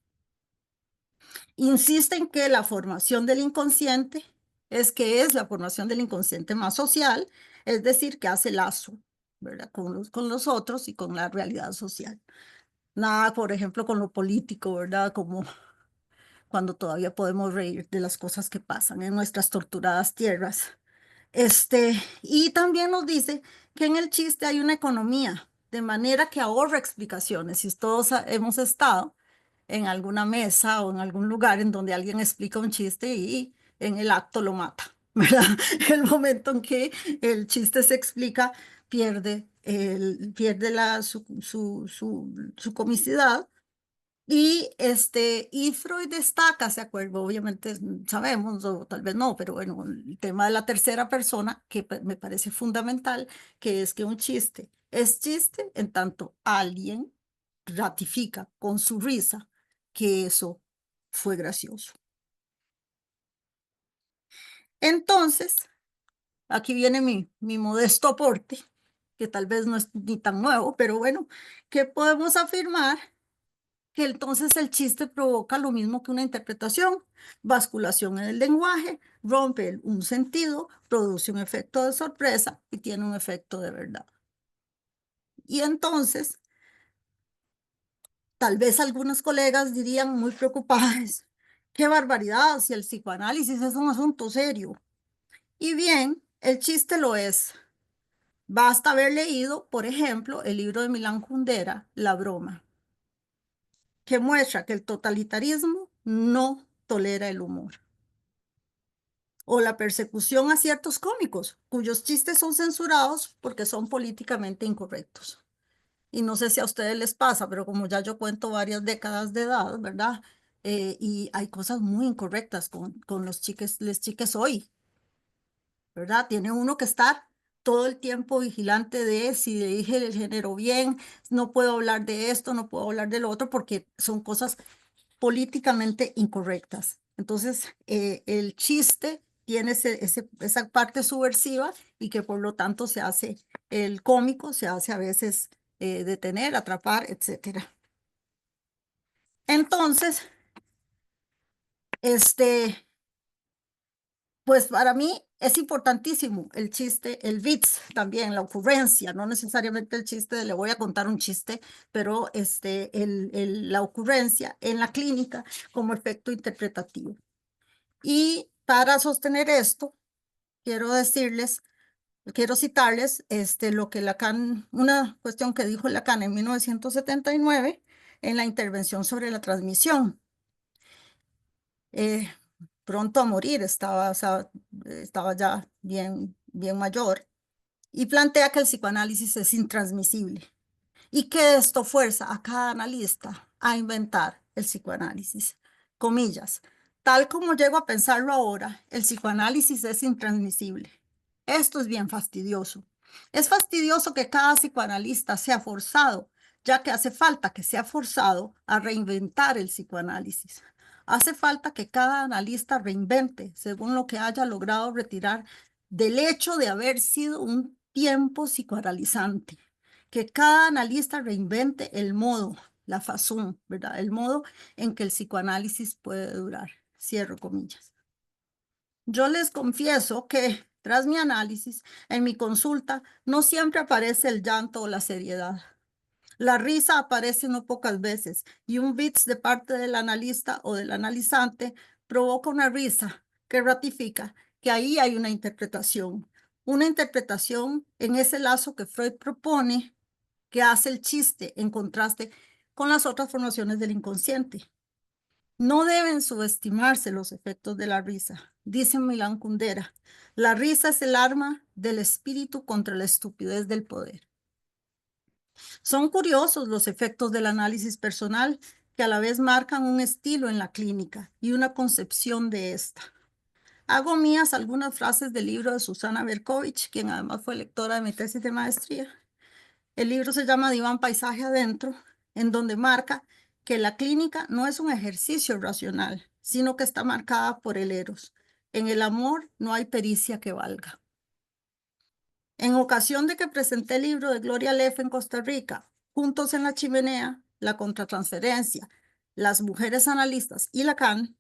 Insiste en que la formación del inconsciente es la formación del inconsciente más social, es decir, que hace lazo ¿verdad? Con los otros y con la realidad social. Nada, por ejemplo, con lo político, ¿verdad? Como cuando todavía podemos reír de las cosas que pasan en nuestras torturadas tierras. Y también nos dice que en el chiste hay una economía, de manera que ahorra explicaciones. Si todos hemos estado en alguna mesa o en algún lugar en donde alguien explica un chiste y en el acto lo mata, ¿verdad? El momento en que el chiste se explica, pierde su comicidad. Y Freud destaca, ¿se acuerda? Obviamente sabemos, o tal vez no, pero bueno, el tema de la tercera persona, que me parece fundamental, que es que un chiste es chiste en tanto alguien ratifica con su risa que eso fue gracioso. Entonces, aquí viene mi modesto aporte, que tal vez no es ni tan nuevo, pero bueno, ¿qué podemos afirmar? Que entonces el chiste provoca lo mismo que una interpretación, basculación en el lenguaje, rompe un sentido, produce un efecto de sorpresa y tiene un efecto de verdad. Y entonces, tal vez algunos colegas dirían muy preocupados, qué barbaridad, si el psicoanálisis es un asunto serio. Y bien, el chiste lo es. Basta haber leído, por ejemplo, el libro de Milán Kundera, La broma, que muestra que el totalitarismo no tolera el humor. O la persecución a ciertos cómicos, cuyos chistes son censurados porque son políticamente incorrectos. Y no sé si a ustedes les pasa, pero como ya yo cuento varias décadas de edad, ¿verdad? Y hay cosas muy incorrectas con los les chiques hoy, ¿verdad? Tiene uno que estar todo el tiempo vigilante de si le dije el género bien, no puedo hablar de esto, no puedo hablar de lo otro, porque son cosas políticamente incorrectas. Entonces, el chiste tiene esa parte subversiva y que por lo tanto se hace, el cómico se hace a veces detener, atrapar, etcétera. Entonces, pues para mí es importantísimo el chiste, el bits también, la ocurrencia, no necesariamente el chiste de le voy a contar un chiste, pero la ocurrencia en la clínica como efecto interpretativo. Y para sostener esto, quiero citarles lo que Lacan, una cuestión que dijo Lacan en 1979 en la intervención sobre la transmisión. Pronto a morir, estaba ya bien mayor, y plantea que el psicoanálisis es intransmisible y que esto fuerza a cada analista a inventar el psicoanálisis. Comillas, tal como llego a pensarlo ahora, el psicoanálisis es intransmisible. Esto es bien fastidioso. Es fastidioso que cada psicoanalista sea forzado, ya que hace falta que sea forzado a reinventar el psicoanálisis. Hace falta que cada analista reinvente según lo que haya logrado retirar del hecho de haber sido un tiempo psicoanalizante, que cada analista reinvente el modo, la fazón, ¿verdad? El modo en que el psicoanálisis puede durar. Cierro comillas. Yo les confieso que tras mi análisis, en mi consulta, no siempre aparece el llanto o la seriedad. La risa aparece no pocas veces y un bits de parte del analista o del analizante provoca una risa que ratifica que ahí hay una interpretación en ese lazo que Freud propone, que hace el chiste en contraste con las otras formaciones del inconsciente. No deben subestimarse los efectos de la risa, dice Milán Kundera. La risa es el arma del espíritu contra la estupidez del poder. Son curiosos los efectos del análisis personal que a la vez marcan un estilo en la clínica y una concepción de esta. Hago mías algunas frases del libro de Susana Berkovich, quien además fue lectora de mi tesis de maestría. El libro se llama Diván Paisaje Adentro, en donde marca que la clínica no es un ejercicio racional, sino que está marcada por el eros. En el amor no hay pericia que valga. En ocasión de que presenté el libro de Gloria Leff en Costa Rica, Juntos en la Chimenea, La Contratransferencia, Las Mujeres Analistas y Lacan,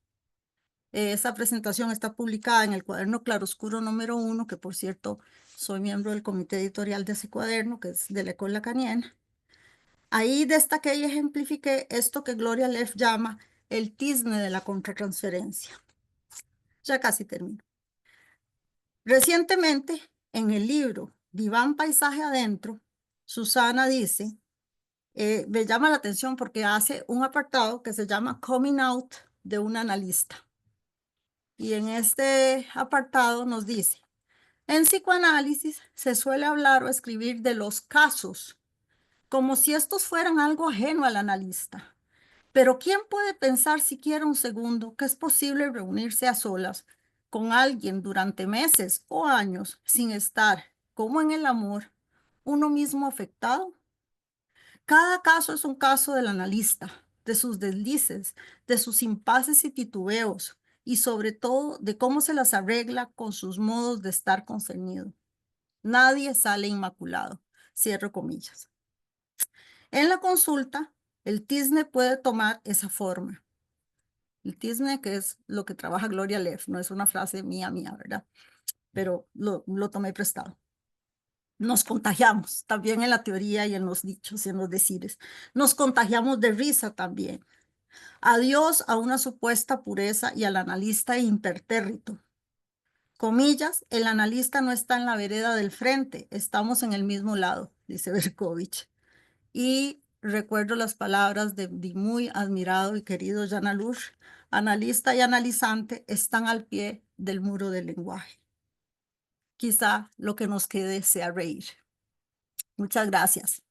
esa presentación está publicada en el cuaderno Claroscuro número 1, que por cierto soy miembro del comité editorial de ese cuaderno, que es de la École Lacanienne. Ahí destaqué y ejemplifiqué esto que Gloria Leff llama el tizne de la contratransferencia. Ya casi termino. Recientemente, en el libro Diván Paisaje Adentro, Susana dice, me llama la atención porque hace un apartado que se llama Coming Out de un analista. Y en este apartado nos dice, en psicoanálisis se suele hablar o escribir de los casos, como si estos fueran algo ajeno al analista. Pero ¿quién puede pensar siquiera un segundo que es posible reunirse a solas con alguien durante meses o años sin estar, como en el amor, uno mismo afectado? Cada caso es un caso del analista, de sus deslices, de sus impases y titubeos, y sobre todo de cómo se las arregla con sus modos de estar concernido. Nadie sale inmaculado. Cierro comillas. En la consulta, el tizne puede tomar esa forma. El tizne, que es lo que trabaja Gloria Leff, no es una frase mía, ¿verdad? Pero lo tomé prestado. Nos contagiamos también en la teoría y en los dichos y en los decires. Nos contagiamos de risa también. Adiós a una supuesta pureza y al analista impertérrito. Comillas, el analista no está en la vereda del frente, estamos en el mismo lado, dice Berkovich. Y recuerdo las palabras de mi muy admirado y querido Jan Alush, analista y analizante están al pie del muro del lenguaje. Quizá lo que nos quede sea reír. Muchas gracias.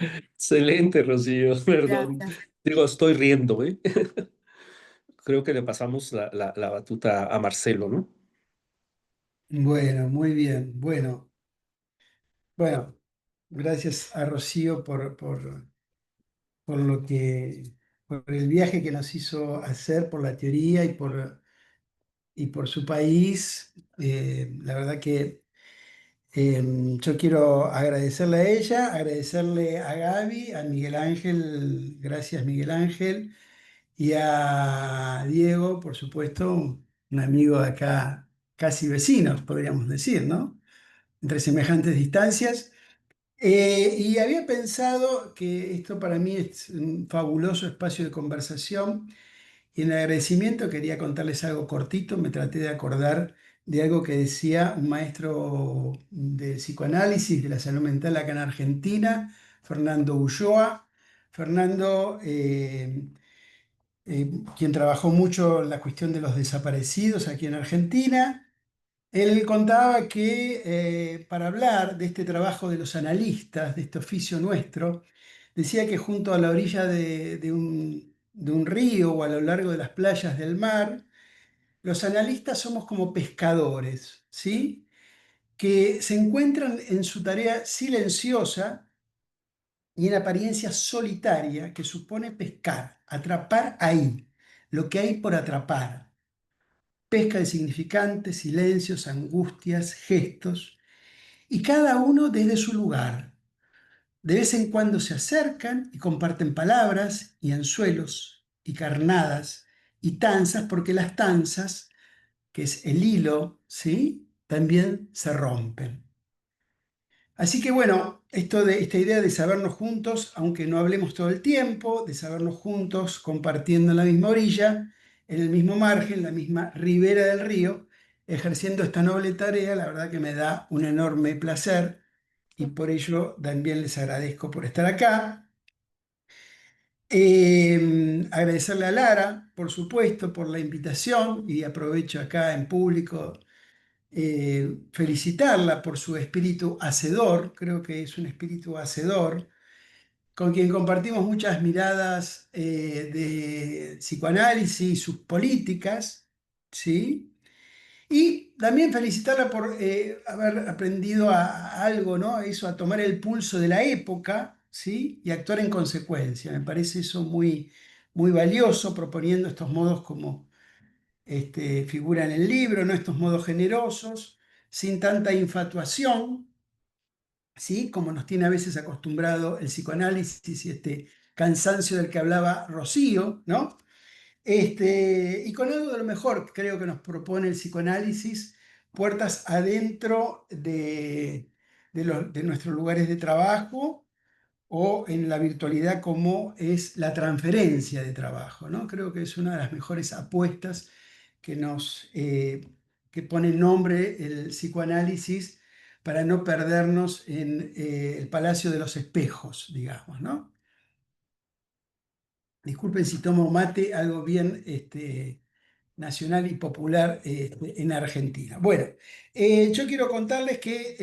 Excelente, Rocío, perdón. Gracias. Digo, estoy riendo, ¿eh? Creo que le pasamos la batuta a Marcelo, ¿no? Bueno, muy bien. Bueno, gracias a Rocío por lo por el viaje que nos hizo hacer, por la teoría y por su país. La verdad que yo quiero agradecerle a ella, agradecerle a Gaby, a Miguel Ángel, gracias Miguel Ángel, y a Diego, por supuesto, un amigo de acá, casi vecinos, podríamos decir, ¿no? Entre semejantes distancias. Y había pensado que esto para mí es un fabuloso espacio de conversación y en agradecimiento quería contarles algo cortito. Me traté de acordar de algo que decía un maestro de psicoanálisis de la salud mental acá en Argentina, Fernando Ulloa. Fernando, quien trabajó mucho en la cuestión de los desaparecidos aquí en Argentina. Él contaba que para hablar de este trabajo de los analistas, de este oficio nuestro, decía que junto a la orilla de un río o a lo largo de las playas del mar, los analistas somos como pescadores, ¿sí? Que se encuentran en su tarea silenciosa y en apariencia solitaria que supone pescar, atrapar ahí, lo que hay por atrapar. Pesca de significantes, silencios, angustias, gestos y cada uno desde su lugar. De vez en cuando se acercan y comparten palabras y anzuelos y carnadas y tanzas, porque las tanzas, que es el hilo, ¿sí? También se rompen. Así que bueno, esta idea de sabernos juntos, aunque no hablemos todo el tiempo, de sabernos juntos compartiendo en la misma orilla, en el mismo margen, la misma ribera del río, ejerciendo esta noble tarea, la verdad que me da un enorme placer y por ello también les agradezco por estar acá. Agradecerle a Lara, por supuesto, por la invitación y aprovecho acá en público felicitarla por su espíritu hacedor, creo que es un espíritu hacedor, con quien compartimos muchas miradas de psicoanálisis, sus políticas, ¿sí? Y también felicitarla por haber aprendido a algo, ¿no? Eso, a tomar el pulso de la época, ¿sí? Y actuar en consecuencia. Me parece eso muy, muy valioso, proponiendo estos modos como figura en el libro, ¿no? Estos modos generosos, sin tanta infatuación, ¿sí? Como nos tiene a veces acostumbrado el psicoanálisis y este cansancio del que hablaba Rocío, ¿no? Y con algo de lo mejor creo que nos propone el psicoanálisis, puertas adentro de nuestros lugares de trabajo o en la virtualidad, como es la transferencia de trabajo, ¿no? Creo que es una de las mejores apuestas que pone nombre el psicoanálisis, para no perdernos en el palacio de los espejos, digamos, ¿no? Disculpen si tomo mate, algo bien nacional y popular en Argentina. Bueno, yo quiero contarles que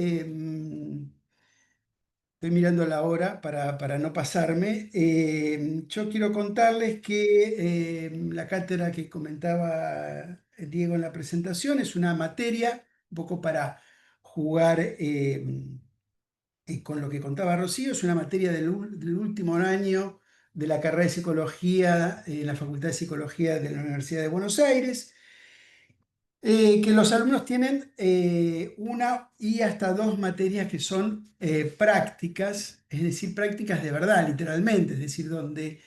estoy mirando la hora para no pasarme. Yo quiero contarles que la cátedra que comentaba Diego en la presentación es una materia, un poco para jugar con lo que contaba Rocío, es una materia del último año de la carrera de Psicología en la Facultad de Psicología de la Universidad de Buenos Aires, que los alumnos tienen una y hasta dos materias que son prácticas, es decir, prácticas de verdad, literalmente, es decir, donde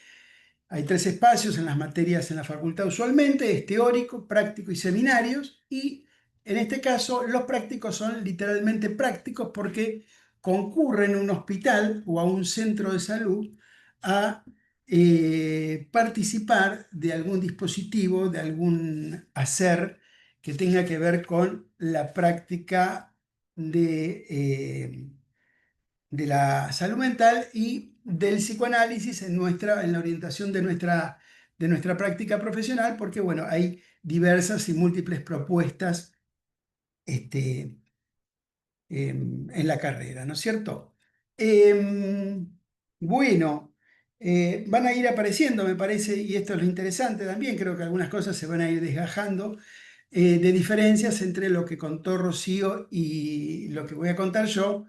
hay tres espacios en las materias en la facultad usualmente: es teórico, práctico y seminarios, y en este caso los prácticos son literalmente prácticos porque concurren a un hospital o a un centro de salud a participar de algún dispositivo, de algún hacer que tenga que ver con la práctica de la salud mental y del psicoanálisis en la orientación de nuestra práctica profesional, porque bueno, hay diversas y múltiples propuestas en la carrera, ¿no es cierto? Bueno, van a ir apareciendo, me parece, y esto es lo interesante también, creo que algunas cosas se van a ir desgajando, de diferencias entre lo que contó Rocío y lo que voy a contar yo,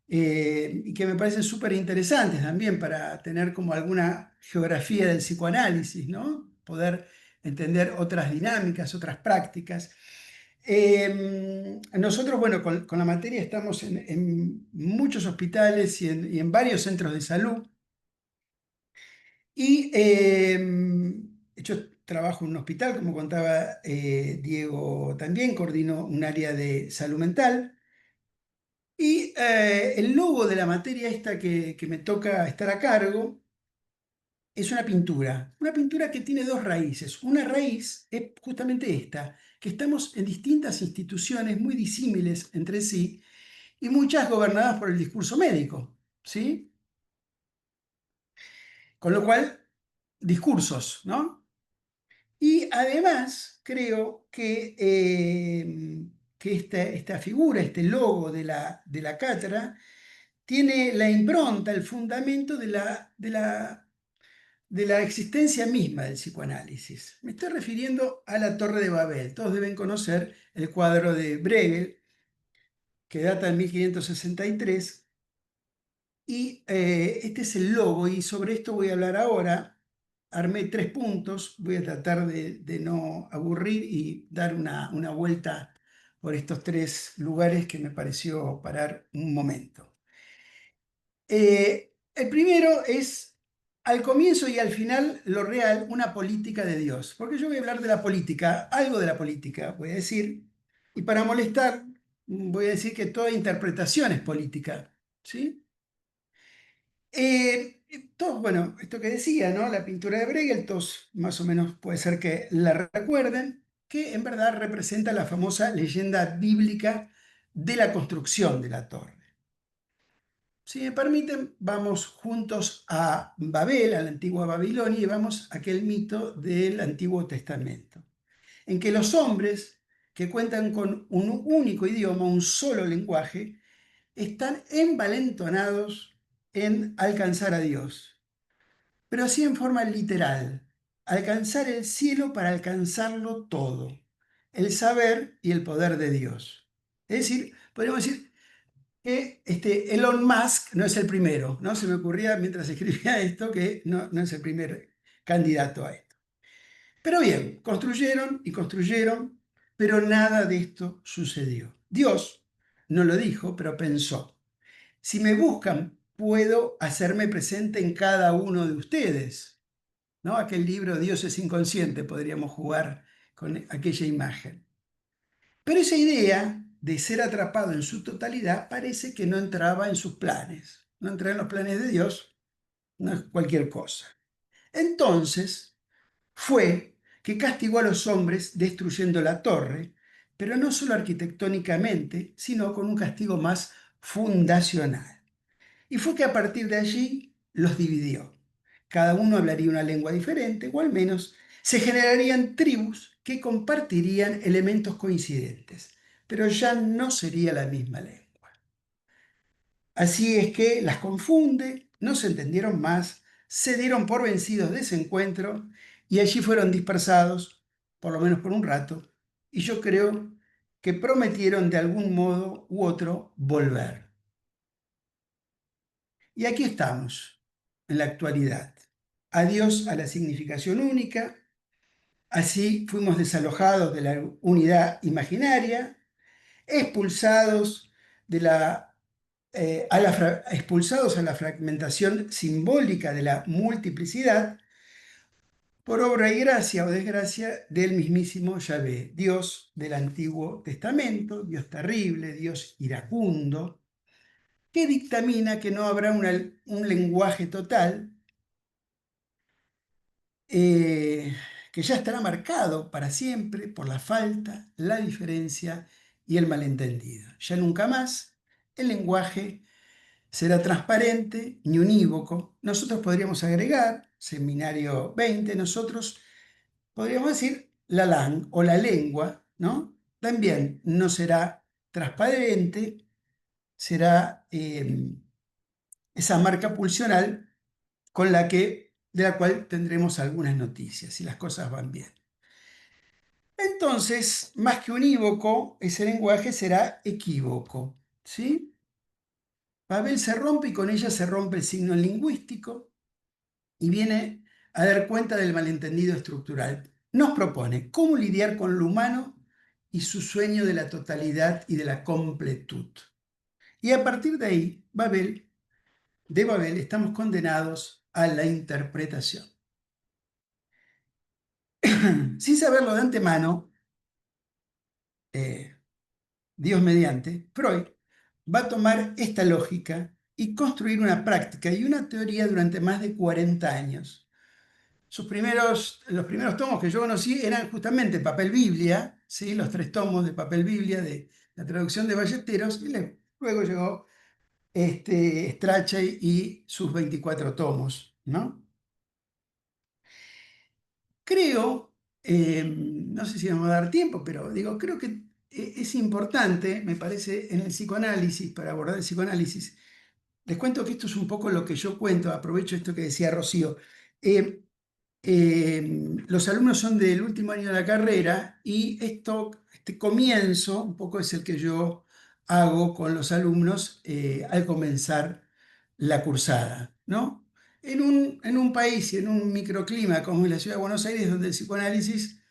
y que me parecen súper interesantes también para tener como alguna geografía del psicoanálisis, ¿no? Poder entender otras dinámicas, otras prácticas. Nosotros, bueno, con la materia estamos en muchos hospitales y en varios centros de salud. Y yo trabajo en un hospital, como contaba Diego también, coordino un área de salud mental. Y el logo de la materia esta que me toca estar a cargo es una pintura que tiene dos raíces. Una raíz es justamente esta, que estamos en distintas instituciones muy disímiles entre sí y muchas gobernadas por el discurso médico, ¿sí? Con lo cual, discursos, ¿no? Y además creo que esta figura, este logo de la cátedra, tiene la impronta, el fundamento de la existencia misma del psicoanálisis. Me estoy refiriendo a la Torre de Babel. Todos deben conocer el cuadro de Bruegel, que data de 1563, y este es el logo, y sobre esto voy a hablar ahora. Armé 3 puntos, voy a tratar de no aburrir y dar una vuelta por estos 3 lugares que me pareció parar un momento. El primero es, al comienzo y al final, lo real, una política de Dios. Porque yo voy a hablar de la política, algo de la política, voy a decir, y para molestar, voy a decir que toda interpretación es política, ¿sí? Todos, bueno, esto que decía, ¿no? La pintura de Bruegel, todos más o menos puede ser que la recuerden, que en verdad representa la famosa leyenda bíblica de la construcción de la torre. Si me permiten, vamos juntos a Babel, a la antigua Babilonia, y vamos a aquel mito del Antiguo Testamento, en que los hombres que cuentan con un único idioma, un solo lenguaje, están envalentonados en alcanzar a Dios, pero así en forma literal: alcanzar el cielo para alcanzarlo todo, el saber y el poder de Dios. Es decir, podríamos decir que Elon Musk no es el primero, ¿no? Se me ocurría mientras escribía esto que no es el primer candidato a esto. Pero bien, construyeron y construyeron, pero nada de esto sucedió. Dios no lo dijo, pero pensó: si me buscan, puedo hacerme presente en cada uno de ustedes. ¿no? Aquel libro Dios es inconsciente, podríamos jugar con aquella imagen. Pero esa idea de ser atrapado en su totalidad parece que no entraba en sus planes. No entraba en los planes de Dios, no es cualquier cosa. Entonces fue que castigó a los hombres destruyendo la torre, pero no solo arquitectónicamente, sino con un castigo más fundacional. Y fue que a partir de allí los dividió. Cada uno hablaría una lengua diferente, o al menos se generarían tribus que compartirían elementos coincidentes, pero ya no sería la misma lengua. Así es que las confunde, no se entendieron más, se dieron por vencidos de ese encuentro y allí fueron dispersados, por lo menos por un rato, y yo creo que prometieron de algún modo u otro volver. Y aquí estamos, en la actualidad. Adiós a la significación única, así fuimos desalojados de la unidad imaginaria, expulsados de expulsados a la fragmentación simbólica de la multiplicidad, por obra y gracia o desgracia del mismísimo Yahvé, Dios del Antiguo Testamento, Dios terrible, Dios iracundo, que dictamina que no habrá un lenguaje total, que ya estará marcado para siempre por la falta, la diferencia y el malentendido. Ya nunca más el lenguaje será transparente ni unívoco. Nosotros podríamos agregar, seminario 20, nosotros podríamos decir la lang o la lengua, ¿no? También no será transparente, será esa marca pulsional de la cual tendremos algunas noticias, si las cosas van bien. Entonces, más que unívoco, ese lenguaje será equívoco, ¿sí? Babel se rompe y con ella se rompe el signo lingüístico y viene a dar cuenta del malentendido estructural. Nos propone cómo lidiar con lo humano y su sueño de la totalidad y de la completud. Y a partir de ahí, de Babel, estamos condenados a la interpretación. Sin saberlo de antemano, Dios mediante, Freud va a tomar esta lógica y construir una práctica y una teoría durante más de 40 años. Los primeros tomos que yo conocí eran justamente Papel Biblia, ¿sí? Los 3 tomos de Papel Biblia de la traducción de Ballesteros, y luego llegó Strachey y sus 24 tomos, ¿no? Creo, no sé si vamos a dar tiempo, pero digo, creo que es importante, me parece, en el psicoanálisis, para abordar el psicoanálisis. Les cuento que esto es un poco lo que yo cuento, aprovecho esto que decía Rocío. Los alumnos son del último año de la carrera y este comienzo un poco es el que yo hago con los alumnos al comenzar la cursada, ¿no? En un país y en un microclima como es la ciudad de Buenos Aires, donde el psicoanálisis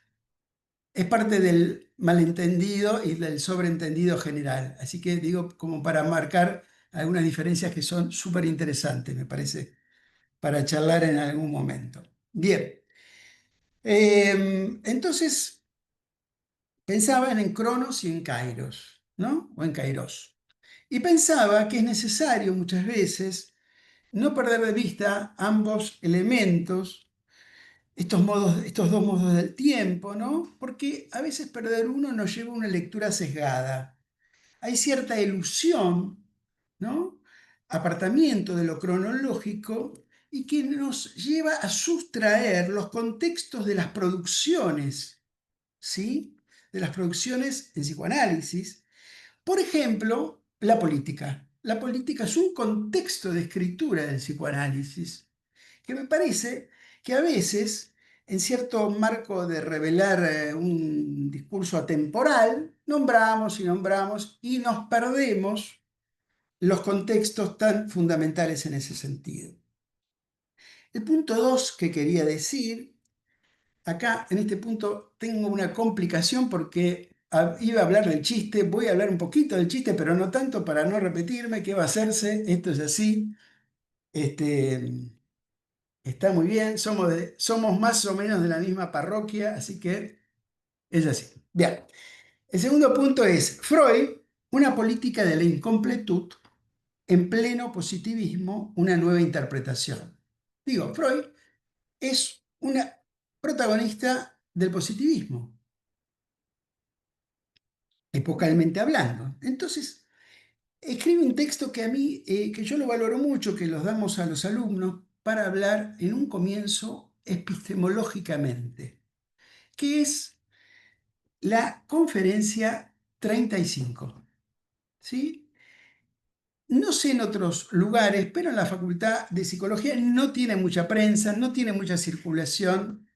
es parte del malentendido y del sobreentendido general. Así que digo, como para marcar algunas diferencias que son súper interesantes, me parece, para charlar en algún momento. Bien. Entonces pensaba en Cronos y en Kairos, ¿no? O en Kairos. Y pensaba que es necesario muchas veces no perder de vista ambos elementos, estos dos modos del tiempo, ¿no? Porque a veces perder uno nos lleva a una lectura sesgada. Hay cierta ilusión, ¿no? Apartamiento de lo cronológico y que nos lleva a sustraer los contextos de las producciones, ¿sí? De las producciones en psicoanálisis. Por ejemplo, la política. La política es un contexto de escritura del psicoanálisis que me parece que a veces, en cierto marco de revelar un discurso atemporal, nombramos y nos perdemos los contextos tan fundamentales en ese sentido. El punto 2 que quería decir, acá en este punto tengo una complicación porque iba a hablar del chiste, voy a hablar un poquito del chiste, pero no tanto para no repetirme, qué va a hacerse, esto es así. Está muy bien, somos más o menos de la misma parroquia, así que es así. Bien, el segundo punto es Freud, una política de la incompletud, en pleno positivismo, una nueva interpretación. Digo, Freud es una protagonista del positivismo, epocalmente hablando. Entonces, escribe un texto que a mí, que yo lo valoro mucho, que los damos a los alumnos para hablar en un comienzo epistemológicamente, que es la conferencia 35. ¿Sí? No sé en otros lugares, pero en la Facultad de Psicología no tiene mucha prensa, no tiene mucha circulación.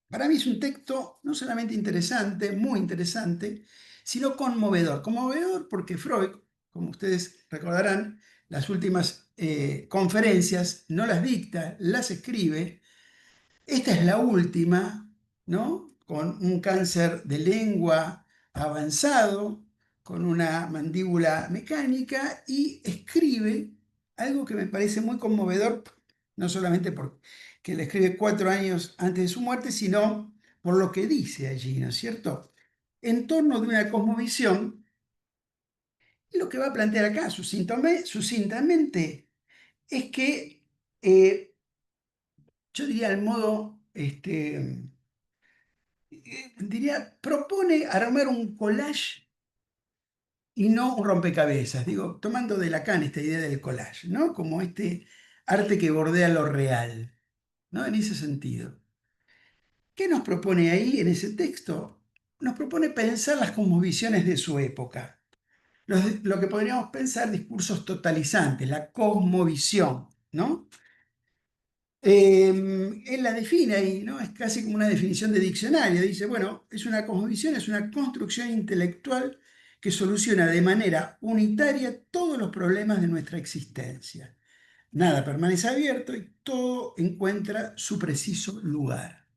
Para mí es un texto no solamente interesante, muy interesante, sino conmovedor. Conmovedor porque Freud, como ustedes recordarán, las últimas conferencias no las dicta, las escribe. Esta es la última, ¿no? Con un cáncer de lengua avanzado, con una mandíbula mecánica, y escribe algo que me parece muy conmovedor, no solamente porque le escribe 4 años antes de su muerte, sino por lo que dice allí, ¿no es cierto? En torno de una cosmovisión, y lo que va a plantear acá sucintamente es que, yo diría al modo, diría, propone armar un collage y no un rompecabezas. Digo, tomando de Lacan esta idea del collage, ¿no? Como este arte que bordea lo real, ¿no? En ese sentido. ¿Qué nos propone ahí en ese texto? Nos propone pensar las cosmovisiones de su época. Lo que podríamos pensar discursos totalizantes, la cosmovisión, ¿no? Él la define ahí, ¿no? Es casi como una definición de diccionario. Dice, bueno, es una cosmovisión, es una construcción intelectual que soluciona de manera unitaria todos los problemas de nuestra existencia. Nada permanece abierto y todo encuentra su preciso lugar.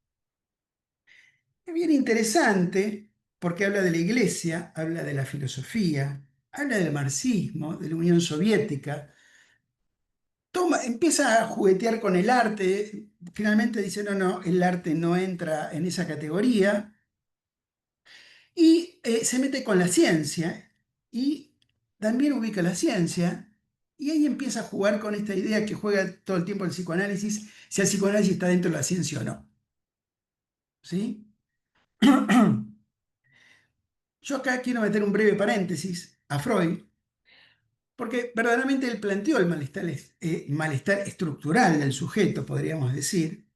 Es bien interesante porque habla de la iglesia, habla de la filosofía, habla del marxismo, de la Unión Soviética, empieza a juguetear con el arte, finalmente dice, no, no, el arte no entra en esa categoría, y se mete con la ciencia, y también ubica la ciencia, y ahí empieza a jugar con esta idea que juega todo el tiempo el psicoanálisis, si el psicoanálisis está dentro de la ciencia o no. ¿Sí? Yo acá quiero meter un breve paréntesis a Freud, porque verdaderamente él planteó el malestar estructural del sujeto, podríamos decir.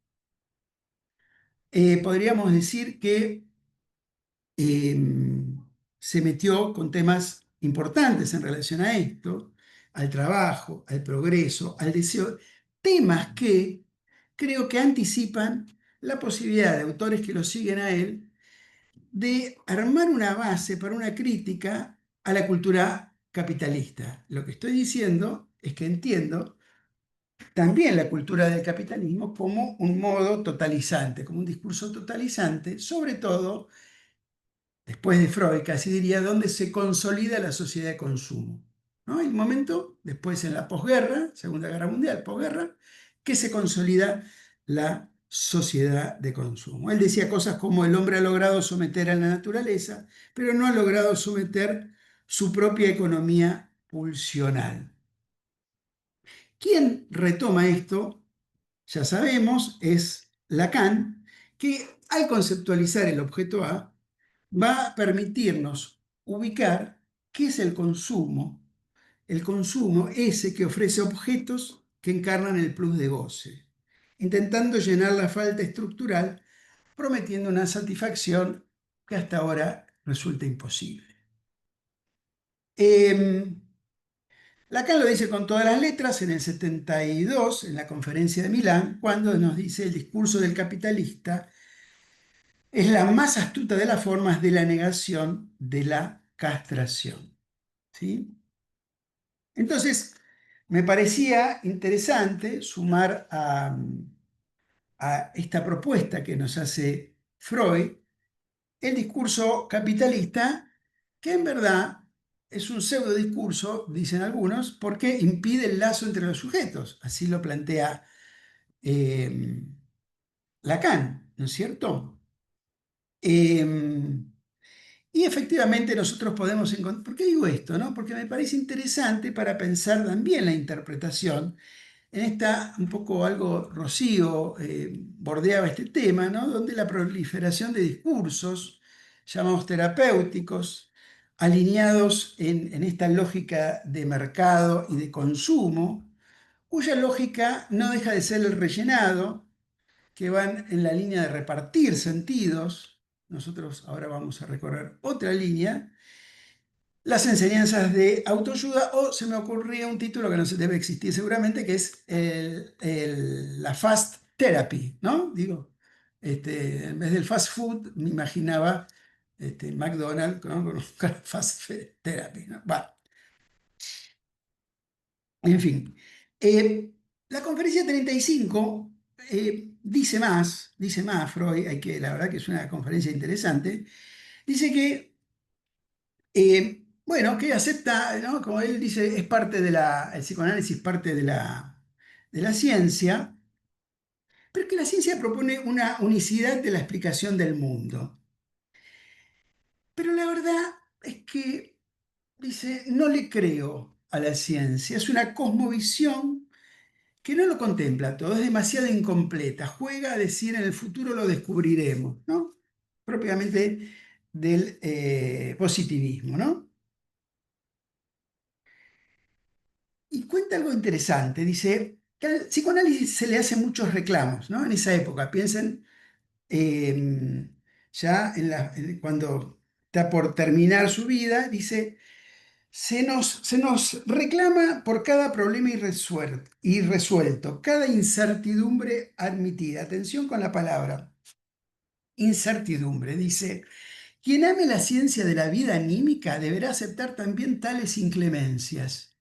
Podríamos decir que se metió con temas importantes en relación a esto, al trabajo, al progreso, al deseo, temas que creo que anticipan la posibilidad de autores que lo siguen a él de armar una base para una crítica a la cultura capitalista. Lo que estoy diciendo es que entiendo también la cultura del capitalismo como un modo totalizante, como un discurso totalizante, sobre todo después de Freud, casi diría, donde se consolida la sociedad de consumo. ¿No? Hay un momento, después en la posguerra, Segunda Guerra Mundial, posguerra, que se consolida la sociedad de consumo. Él decía cosas como el hombre ha logrado someter a la naturaleza, pero no ha logrado someter su propia economía pulsional. ¿Quién retoma esto? Ya sabemos, es Lacan, que al conceptualizar el objeto A, va a permitirnos ubicar qué es el consumo ese que ofrece objetos que encarnan el plus de goce, intentando llenar la falta estructural, prometiendo una satisfacción que hasta ahora resulta imposible. Lacan lo dice con todas las letras en el 72, en la conferencia de Milán, cuando nos dice el discurso del capitalista es la más astuta de las formas de la negación de la castración. ¿Sí? Entonces, me parecía interesante sumar a esta propuesta que nos hace Freud el discurso capitalista, que en verdad es un pseudo discurso, dicen algunos, porque impide el lazo entre los sujetos. Así lo plantea Lacan, ¿no es cierto? Em, y efectivamente nosotros podemos encontrar, ¿por qué digo esto, no? Porque me parece interesante para pensar también la interpretación. En esta, un poco algo Rocío bordeaba este tema, ¿no? Donde la proliferación de discursos, llamados terapéuticos, alineados en esta lógica de mercado y de consumo, cuya lógica no deja de ser el rellenado, que van en la línea de repartir sentidos. Nosotros ahora vamos a recorrer otra línea, las enseñanzas de autoayuda, o se me ocurría un título que no se debe existir seguramente, que es la fast therapy, ¿no? Digo, en vez del fast food, me imaginaba McDonald's, ¿no? Con fast therapy, ¿no? Bueno, en fin. La conferencia 35 dice más Freud, la verdad que es una conferencia interesante, dice que bueno, que acepta, ¿no? Como él dice, es parte el psicoanálisis parte de la ciencia, pero que la ciencia propone una unicidad de la explicación del mundo. Pero la verdad es que, dice, no le creo a la ciencia, es una cosmovisión que no lo contempla todo, es demasiado incompleta, juega a decir en el futuro lo descubriremos, ¿no? Propiamente del positivismo, ¿no? Y cuenta algo interesante, dice que al psicoanálisis se le hacen muchos reclamos, ¿no? En esa época, piensen ya cuando está por terminar su vida, dice, se nos reclama por cada problema irresuelto, cada incertidumbre admitida. Atención con la palabra, incertidumbre, dice, quien ame la ciencia de la vida anímica deberá aceptar también tales inclemencias.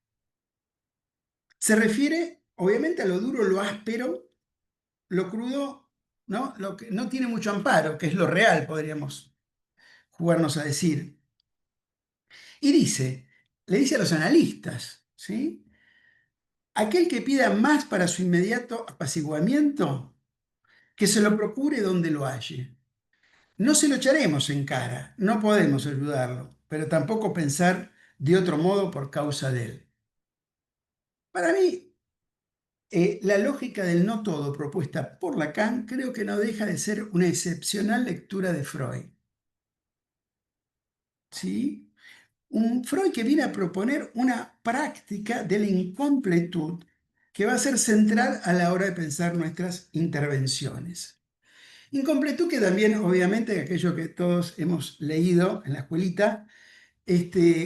Se refiere, obviamente, a lo duro, lo áspero, lo crudo, ¿no? Lo que no tiene mucho amparo, que es lo real, podríamos jugarnos a decir. Y le dice a los analistas, ¿sí? Aquel que pida más para su inmediato apaciguamiento, que se lo procure donde lo halle. No se lo echaremos en cara, no podemos ayudarlo, pero tampoco pensar de otro modo por causa de él. Para mí, la lógica del no todo propuesta por Lacan creo que no deja de ser una excepcional lectura de Freud. ¿Sí? Un Freud que viene a proponer una práctica de la incompletud que va a ser central a la hora de pensar nuestras intervenciones. Incompletud que también, obviamente, aquello que todos hemos leído en la escuelita,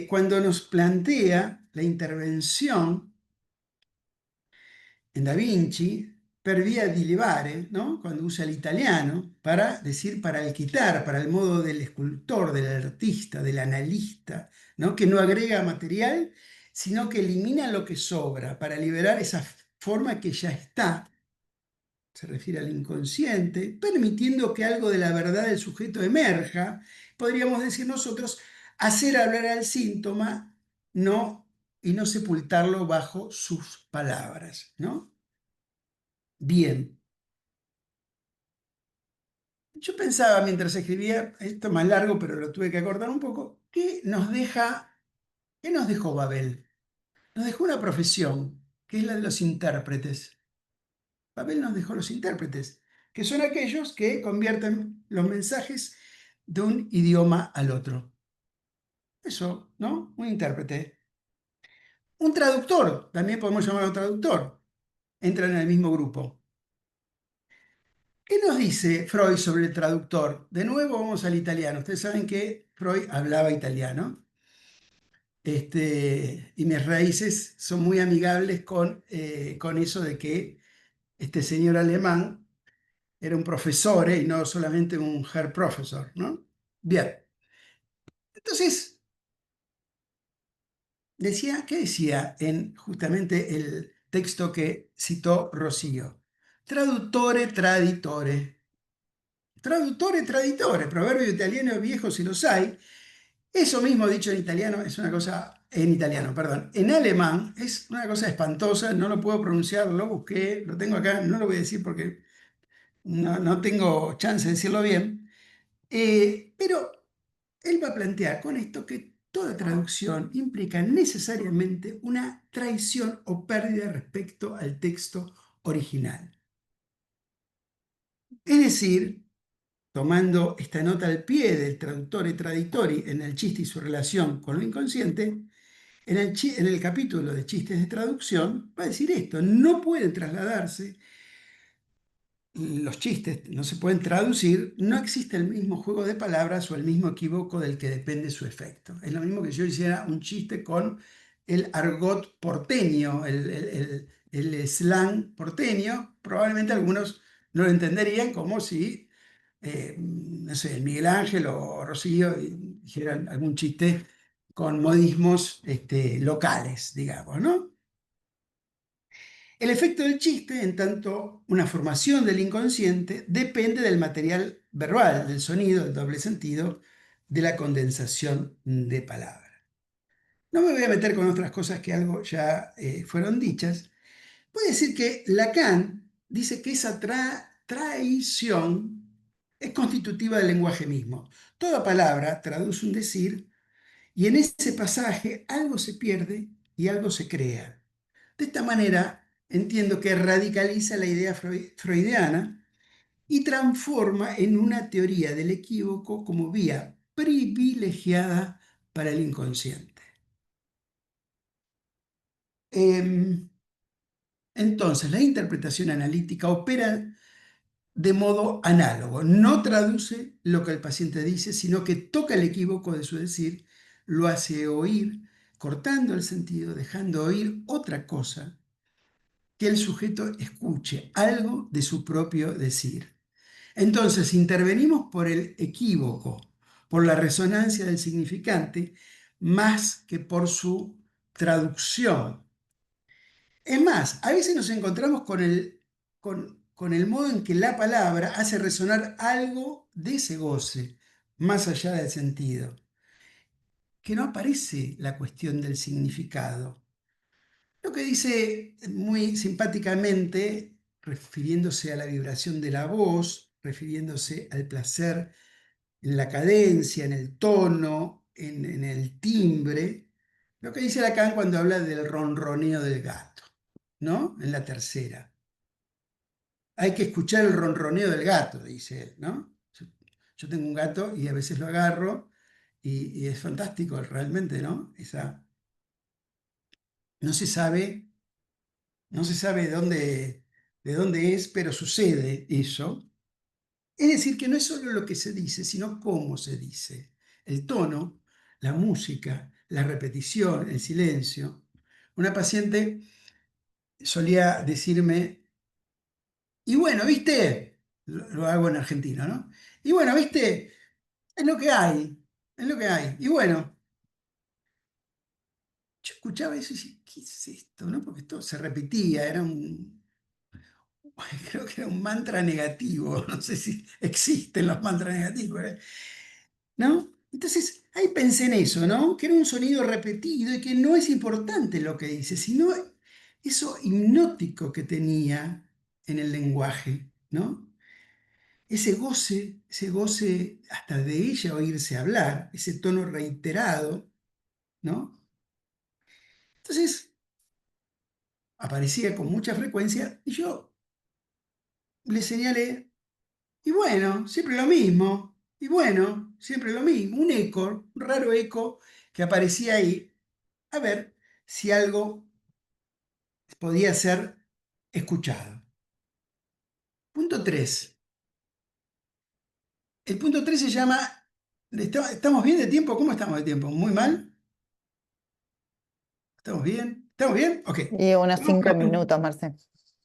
cuando nos plantea la intervención en Da Vinci, per via di levare, ¿no? Cuando usa el italiano, para decir para el quitar, para el modo del escultor, del artista, del analista, ¿no? Que no agrega material, sino que elimina lo que sobra para liberar esa forma que ya está. Se refiere al inconsciente, permitiendo que algo de la verdad del sujeto emerja, podríamos decir nosotros, hacer hablar al síntoma, y no sepultarlo bajo sus palabras, ¿no? Bien. Yo pensaba mientras escribía, esto más largo, pero lo tuve que acortar un poco, qué nos dejó Babel? Nos dejó una profesión, que es la de los intérpretes. Babel nos dejó los intérpretes, que son aquellos que convierten los mensajes de un idioma al otro. Eso, ¿no? Un intérprete. Un traductor, también podemos llamarlo traductor, entran en el mismo grupo. ¿Qué nos dice Freud sobre el traductor? De nuevo vamos al italiano. Ustedes saben que Freud hablaba italiano. Y mis raíces son muy amigables con eso de que este señor alemán era un profesor y no solamente un Herr Professor, ¿no? Bien. Entonces, ¿qué decía en justamente el texto que citó Rocío? Traduttore traditore. Traduttore traditore, proverbio italiano viejo si los hay. Eso mismo dicho en italiano es una cosa en italiano, perdón. En alemán es una cosa espantosa, no lo puedo pronunciar, lo busqué, lo tengo acá, no lo voy a decir porque no tengo chance de decirlo bien. Pero él va a plantear con esto que toda traducción implica necesariamente una traición o pérdida respecto al texto original. Es decir, tomando esta nota al pie del traductore traditori en el chiste y su relación con lo inconsciente, en el capítulo de chistes de traducción va a decir esto: no puede trasladarse, los chistes no se pueden traducir, no existe el mismo juego de palabras o el mismo equívoco del que depende su efecto. Es lo mismo que si yo hiciera un chiste con el argot porteño, el slang porteño, probablemente algunos no lo entenderían, como si, no sé, Miguel Ángel o Rocío dijeran algún chiste con modismos locales, digamos, ¿no? El efecto del chiste, en tanto una formación del inconsciente, depende del material verbal, del sonido, del doble sentido, de la condensación de palabras. No me voy a meter con otras cosas que algo ya fueron dichas. Puede decir que Lacan dice que esa traición es constitutiva del lenguaje mismo. Toda palabra traduce un decir y en ese pasaje algo se pierde y algo se crea. De esta manera, entiendo que radicaliza la idea freudiana y transforma en una teoría del equívoco como vía privilegiada para el inconsciente. Entonces, la interpretación analítica opera de modo análogo. No traduce lo que el paciente dice, sino que toca el equívoco de su decir, lo hace oír, cortando el sentido, dejando oír otra cosa, que el sujeto escuche algo de su propio decir. Entonces, intervenimos por el equívoco, por la resonancia del significante, más que por su traducción. Es más, a veces nos encontramos con el modo en que la palabra hace resonar algo de ese goce, más allá del sentido, que no aparece la cuestión del significado. Lo que dice muy simpáticamente, refiriéndose a la vibración de la voz, refiriéndose al placer en la cadencia, en el tono, en el timbre, lo que dice Lacan cuando habla del ronroneo del gato, ¿no? En la tercera. Hay que escuchar el ronroneo del gato, dice él, ¿no? Yo tengo un gato y a veces lo agarro y es fantástico realmente, ¿no? No se sabe. No se sabe de dónde es, pero sucede eso. Es decir, que no es solo lo que se dice, sino cómo se dice. El tono, la música, la repetición, el silencio. Una paciente solía decirme, y bueno, ¿viste? Lo hago en argentino, ¿no? Y bueno, ¿viste? Es lo que hay, es lo que hay. Y bueno, yo escuchaba eso y decía, ¿qué es esto? ¿No? Porque esto se repetía, creo que era un mantra negativo, no sé si existen los mantras negativos, ¿no? Entonces, ahí pensé en eso, ¿no? Que era un sonido repetido y que no es importante lo que dice, sino eso hipnótico que tenía en el lenguaje, ¿no? Ese goce hasta de ella oírse hablar, ese tono reiterado, ¿no? Entonces, aparecía con mucha frecuencia y yo le señalé. Y bueno, siempre lo mismo. Y bueno, siempre lo mismo. Un eco, un raro eco que aparecía ahí. A ver si algo podía ser escuchado. Punto 3. El punto 3 se llama... ¿Estamos bien de tiempo? ¿Cómo estamos de tiempo? ¿Muy mal? ¿Estamos bien? ¿Estamos bien? Ok. Y unos 5 minutos, Marce.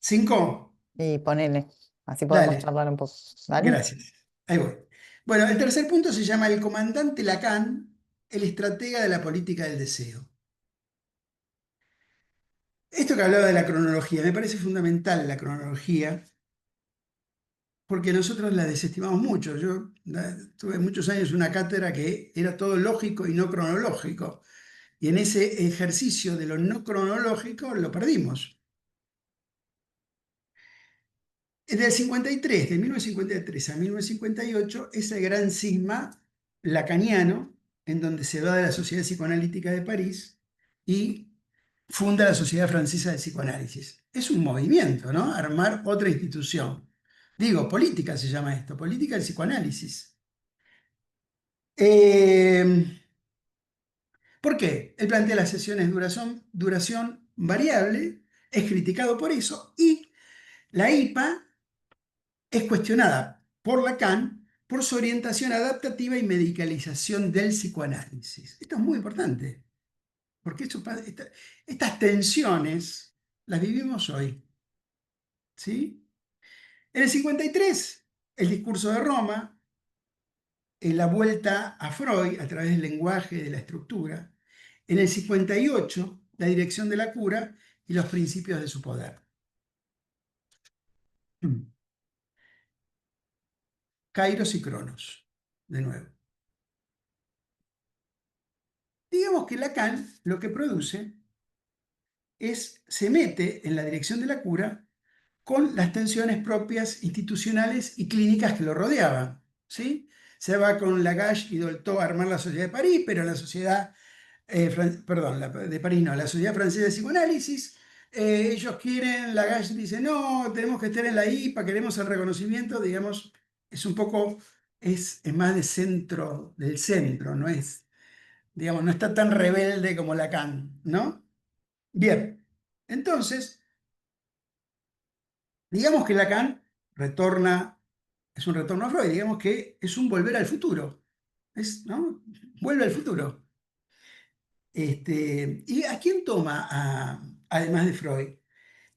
5. Y ponele. Así podemos Dale. charlar un poco. ¿Vale? Gracias. Ahí voy. Bueno, el tercer punto se llama el comandante Lacan, el estratega de la política del deseo. Esto que hablaba de la cronología, me parece fundamental la cronología, porque nosotros la desestimamos mucho. Yo tuve muchos años una cátedra que era todo lógico y no cronológico. y en ese ejercicio de lo no cronológico lo perdimos. Del 53, de 1953 a 1958, ese gran cisma lacaniano, en donde se va de la Sociedad Psicoanalítica de París y funda la Sociedad Francesa de Psicoanálisis. Es un movimiento, ¿no? Armar otra institución. Digo, política se llama esto, política del psicoanálisis. ¿Por qué? Él plantea las sesiones duración variable, es criticado por eso, y la IPA es cuestionada por Lacan por su orientación adaptativa y medicalización del psicoanálisis. Esto es muy importante, porque estas tensiones las vivimos hoy. ¿Sí? En el 53, el discurso de Roma, en la vuelta a Freud a través del lenguaje, de la estructura. En el 58, la dirección de la cura y los principios de su poder. Kairos y Cronos, de nuevo. Digamos que Lacan lo que produce se mete en la dirección de la cura con las tensiones propias institucionales y clínicas que lo rodeaban. ¿Sí? Se va con Lagache y Dolto a armar la Sociedad de París, pero la Sociedad, perdón, de París no, la Sociedad Francesa de Psicoanálisis, ellos quieren, Lagache dice, no, tenemos que estar en la IPA, queremos el reconocimiento, digamos, es un poco, es más de centro, del centro, no es, digamos, no está tan rebelde como Lacan, ¿no? Bien, entonces, digamos que Lacan retorna, es un retorno a Freud, digamos que es un volver al futuro, ¿no? Vuelve al futuro. ¿Y a quién toma, además de Freud?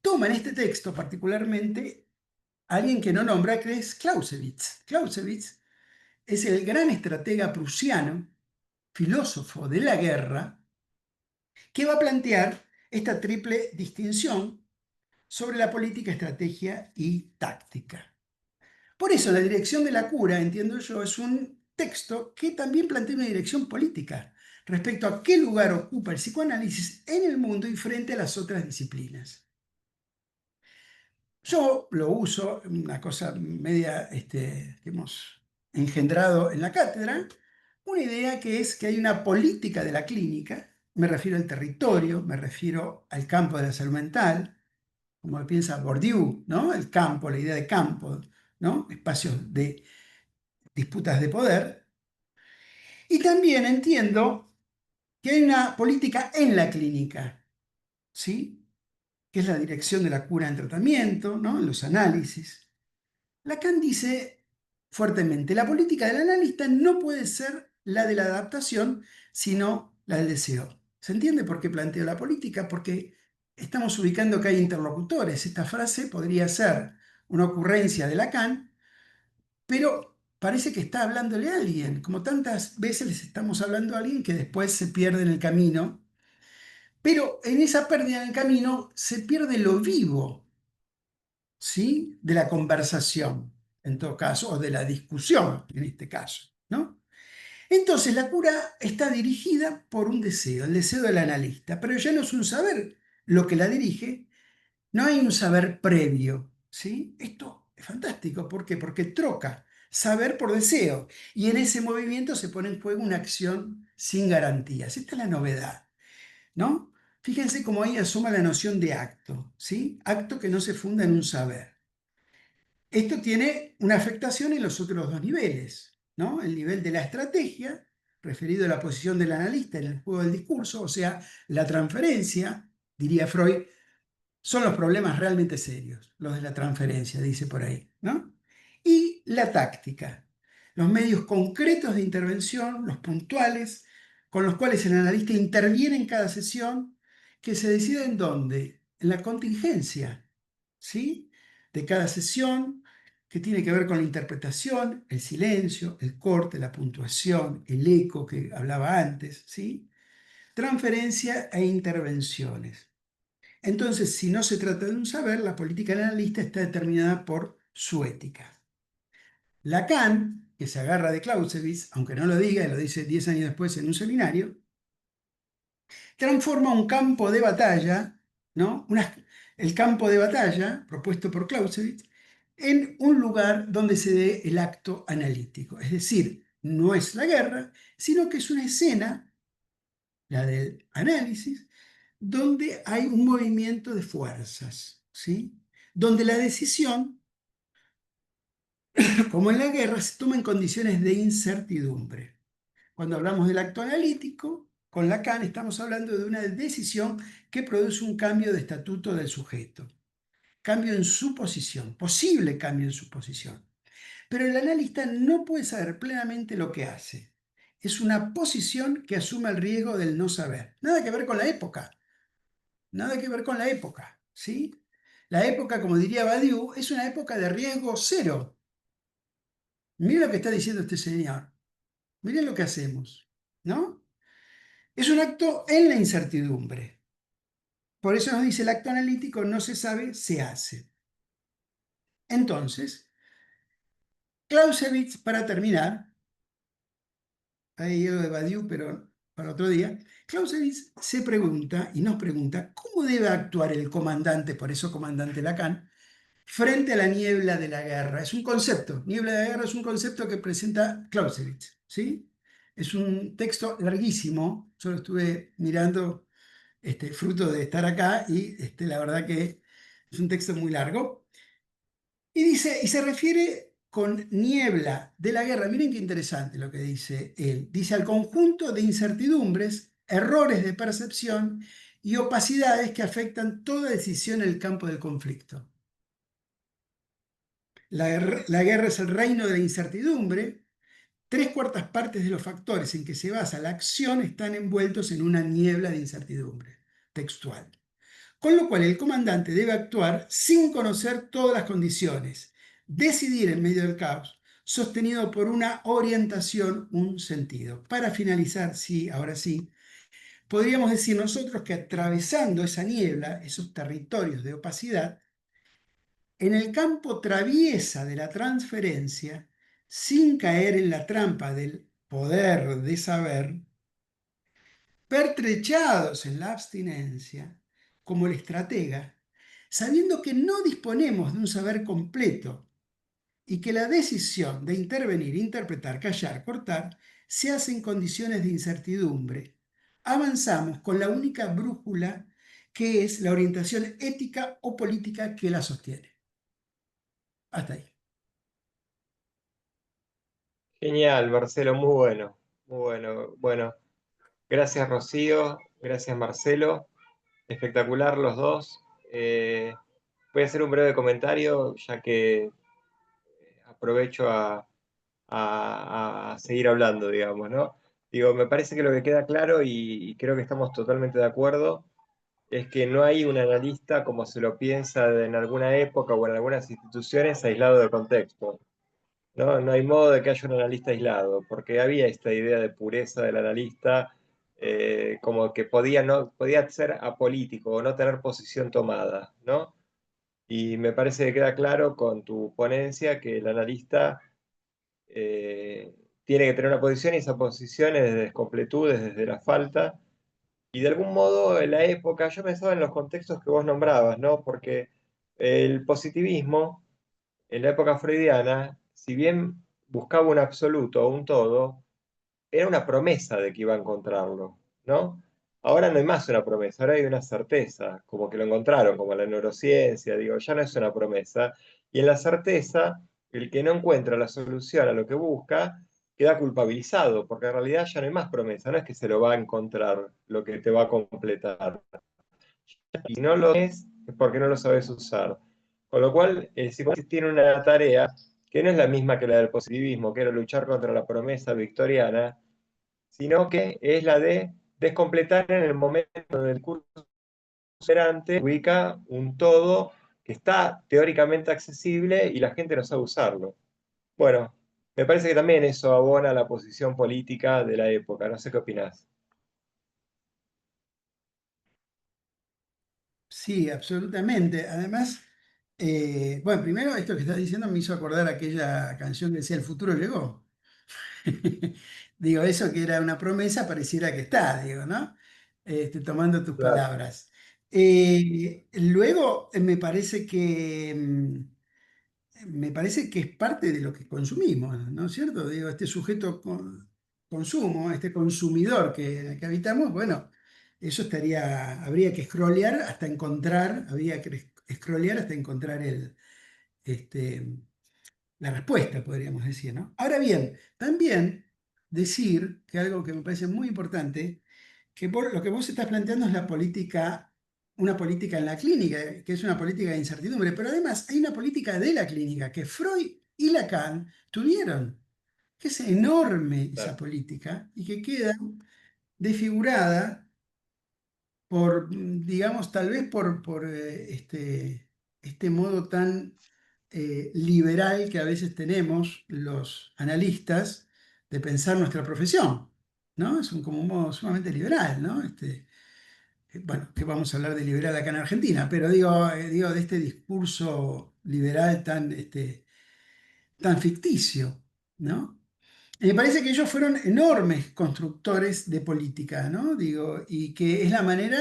Toma en este texto particularmente a alguien que no nombra, que es Clausewitz. Clausewitz es el gran estratega prusiano, filósofo de la guerra, que va a plantear esta triple distinción sobre la política, estrategia y táctica. Por eso la dirección de la cura, entiendo yo, es un texto que también plantea una dirección política respecto a qué lugar ocupa el psicoanálisis en el mundo y frente a las otras disciplinas. Yo lo uso, una cosa media que hemos engendrado en la cátedra, una idea que es que hay una política de la clínica, me refiero al territorio, me refiero al campo de la salud mental, como lo piensa Bourdieu, ¿no? El campo, la idea de campo, ¿no? Espacios de disputas de poder. Y también entiendo que hay una política en la clínica, ¿sí? Que es la dirección de la cura en tratamiento, ¿no? En los análisis. Lacan dice fuertemente, la política del analista no puede ser la de la adaptación, sino la del deseo. ¿Se entiende por qué planteo la política? Porque estamos ubicando que hay interlocutores. Esta frase podría ser una ocurrencia de Lacan, pero parece que está hablándole a alguien, como tantas veces les estamos hablando a alguien que después se pierde en el camino, pero en esa pérdida en el camino se pierde lo vivo, ¿sí? De la conversación, en todo caso, o de la discusión, en este caso, ¿no? Entonces la cura está dirigida por un deseo, el deseo del analista, pero ya no es un saber lo que la dirige, no hay un saber previo, ¿sí? Esto es fantástico, ¿por qué? Porque troca saber por deseo, y en ese movimiento se pone en juego una acción sin garantías. Esta es la novedad, ¿no? Fíjense cómo ahí asoma la noción de acto, ¿sí? Acto que no se funda en un saber. Esto tiene una afectación en los otros dos niveles, ¿no? El nivel de la estrategia, referido a la posición del analista en el juego del discurso, o sea, la transferencia, diría Freud, son los problemas realmente serios, los de la transferencia, dice por ahí, ¿no? Y la táctica, los medios concretos de intervención, los puntuales, con los cuales el analista interviene en cada sesión, que se decide en dónde, en la contingencia, ¿sí? De cada sesión, que tiene que ver con la interpretación, el silencio, el corte, la puntuación, el eco que hablaba antes, ¿sí? Transferencia e intervenciones. Entonces, si no se trata de un saber, la política del analista está determinada por su ética. Lacan, que se agarra de Clausewitz, aunque no lo diga, y lo dice 10 años después en un seminario, transforma un campo de batalla, ¿no? El campo de batalla propuesto por Clausewitz en un lugar donde se dé el acto analítico. Es decir, no es la guerra, sino que es una escena, la del análisis, donde hay un movimiento de fuerzas, ¿sí? Donde la decisión, como en la guerra, se toma en condiciones de incertidumbre. Cuando hablamos del acto analítico, con Lacan estamos hablando de una decisión que produce un cambio de estatuto del sujeto, cambio en su posición, posible cambio en su posición. Pero el analista no puede saber plenamente lo que hace. Es una posición que asume el riesgo del no saber. Nada que ver con la época, nada que ver con la época, ¿sí? La época, como diría Badiou, es una época de riesgo cero. Miren lo que está diciendo este señor. Miren lo que hacemos, ¿no? Es un acto en la incertidumbre. Por eso nos dice el acto analítico no se sabe, se hace. Entonces, Clausewitz, para terminar, ahí lo de Badiou, pero para otro día, Clausewitz se pregunta y nos pregunta cómo debe actuar el comandante, por eso comandante Lacan, frente a la niebla de la guerra. Es un concepto, niebla de la guerra es un concepto que presenta Clausewitz, ¿sí? Es un texto larguísimo, yo lo estuve mirando fruto de estar acá y la verdad que es un texto muy largo. Y dice, y se refiere con niebla de la guerra, miren qué interesante lo que dice él, dice al conjunto de incertidumbres, errores de percepción y opacidades que afectan toda decisión en el campo del conflicto. La guerra es el reino de la incertidumbre. 3/4 de los factores en que se basa la acción están envueltos en una niebla de incertidumbre textual. Con lo cual el comandante debe actuar sin conocer todas las condiciones, decidir en medio del caos, sostenido por una orientación, un sentido. Para finalizar, sí, ahora sí, podríamos decir nosotros que atravesando esa niebla, esos territorios de opacidad, en el campo traviesa de la transferencia, sin caer en la trampa del poder de saber, pertrechados en la abstinencia, como el estratega, sabiendo que no disponemos de un saber completo y que la decisión de intervenir, interpretar, callar, cortar, se hace en condiciones de incertidumbre, avanzamos con la única brújula que es la orientación ética o política que la sostiene. Hasta ahí. Genial, Marcelo, muy bueno, muy bueno. Bueno, gracias Rocío, gracias Marcelo, espectacular los dos. Voy a hacer un breve comentario, ya que aprovecho a seguir hablando, digamos, ¿no? Digo, me parece que lo que queda claro, y creo que estamos totalmente de acuerdo, es que no hay un analista como se lo piensa en alguna época o en algunas instituciones aislado de contexto. ¿No? No hay modo de que haya un analista aislado, porque había esta idea de pureza del analista, como que podía ser apolítico o no tener posición tomada, ¿no? Y me parece que queda claro con tu ponencia que el analista eh, tiene que tener una posición y esa posición es desde descompletud, desde la falta. Y de algún modo en la época, yo pensaba en los contextos que vos nombrabas, ¿no? Porque el positivismo en la época freudiana, si bien buscaba un absoluto o un todo, era una promesa de que iba a encontrarlo, ¿no? Ahora no hay más una promesa, ahora hay una certeza, como que lo encontraron, como la neurociencia, digo, ya no es una promesa. Y en la certeza, el que no encuentra la solución a lo que busca, queda culpabilizado, porque en realidad ya no hay más promesa, no es que se lo va a encontrar lo que te va a completar. Y no lo es porque no lo sabes usar. Con lo cual, el psicoanálisis tiene una tarea que no es la misma que la del positivismo, que era luchar contra la promesa victoriana, sino que es la de descompletar en el momento del curso operante, ubica un todo que está teóricamente accesible y la gente no sabe usarlo. Bueno, me parece que también eso abona la posición política de la época. No sé qué opinás. Sí, absolutamente. Además, bueno, primero esto que estás diciendo me hizo acordar aquella canción que decía El futuro llegó. Digo, eso que era una promesa pareciera que está, digo, ¿no? tomando tus Claro. palabras. Luego, me parece que es parte de lo que consumimos, ¿no es cierto? Digo, este sujeto consumo, este consumidor que habitamos, bueno, eso habría que scrollear hasta encontrar, habría que scrollear hasta encontrar este, la respuesta, podríamos decir, ¿no? Ahora bien, también decir que algo que me parece muy importante, que lo que vos estás planteando es una política en la clínica, que es una política de incertidumbre, pero además hay una política de la clínica que Freud y Lacan tuvieron, que es enorme esa Claro. política y que queda desfigurada por, digamos, tal vez por este modo tan liberal que a veces tenemos los analistas de pensar nuestra profesión, ¿no? Como un modo sumamente liberal, ¿no? Bueno, que vamos a hablar de liberal acá en Argentina, pero digo de este discurso liberal tan ficticio, ¿no? Y me parece que ellos fueron enormes constructores de política, ¿no? Digo, y que es la manera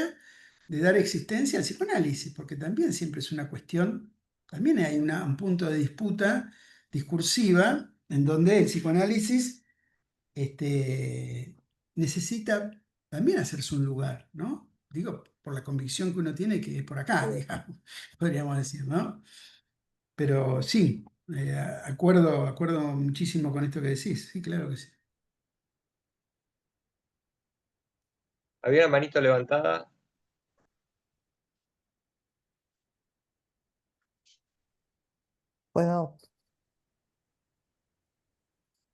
de dar existencia al psicoanálisis, porque también siempre es una cuestión, también hay un punto de disputa discursiva en donde el psicoanálisis necesita también hacerse un lugar, ¿no? Digo, por la convicción que uno tiene que es por acá, digamos, podríamos decir, ¿no? Pero sí, acuerdo muchísimo con esto que decís, sí, claro que sí. Había una manito levantada. Puedo,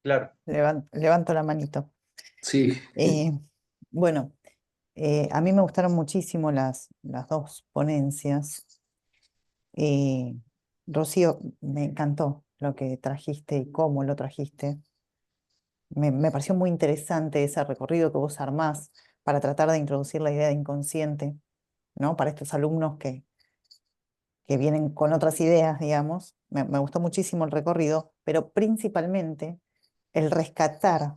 Claro. levanto la manito. Sí, Eh, bueno, a mí me gustaron muchísimo las dos ponencias. Eh, Rocío, me encantó lo que trajiste y cómo lo trajiste. Me pareció muy interesante ese recorrido que vos armás para tratar de introducir la idea de inconsciente, ¿no? Para estos alumnos que vienen con otras ideas, digamos. Me gustó muchísimo el recorrido, pero principalmente el rescatar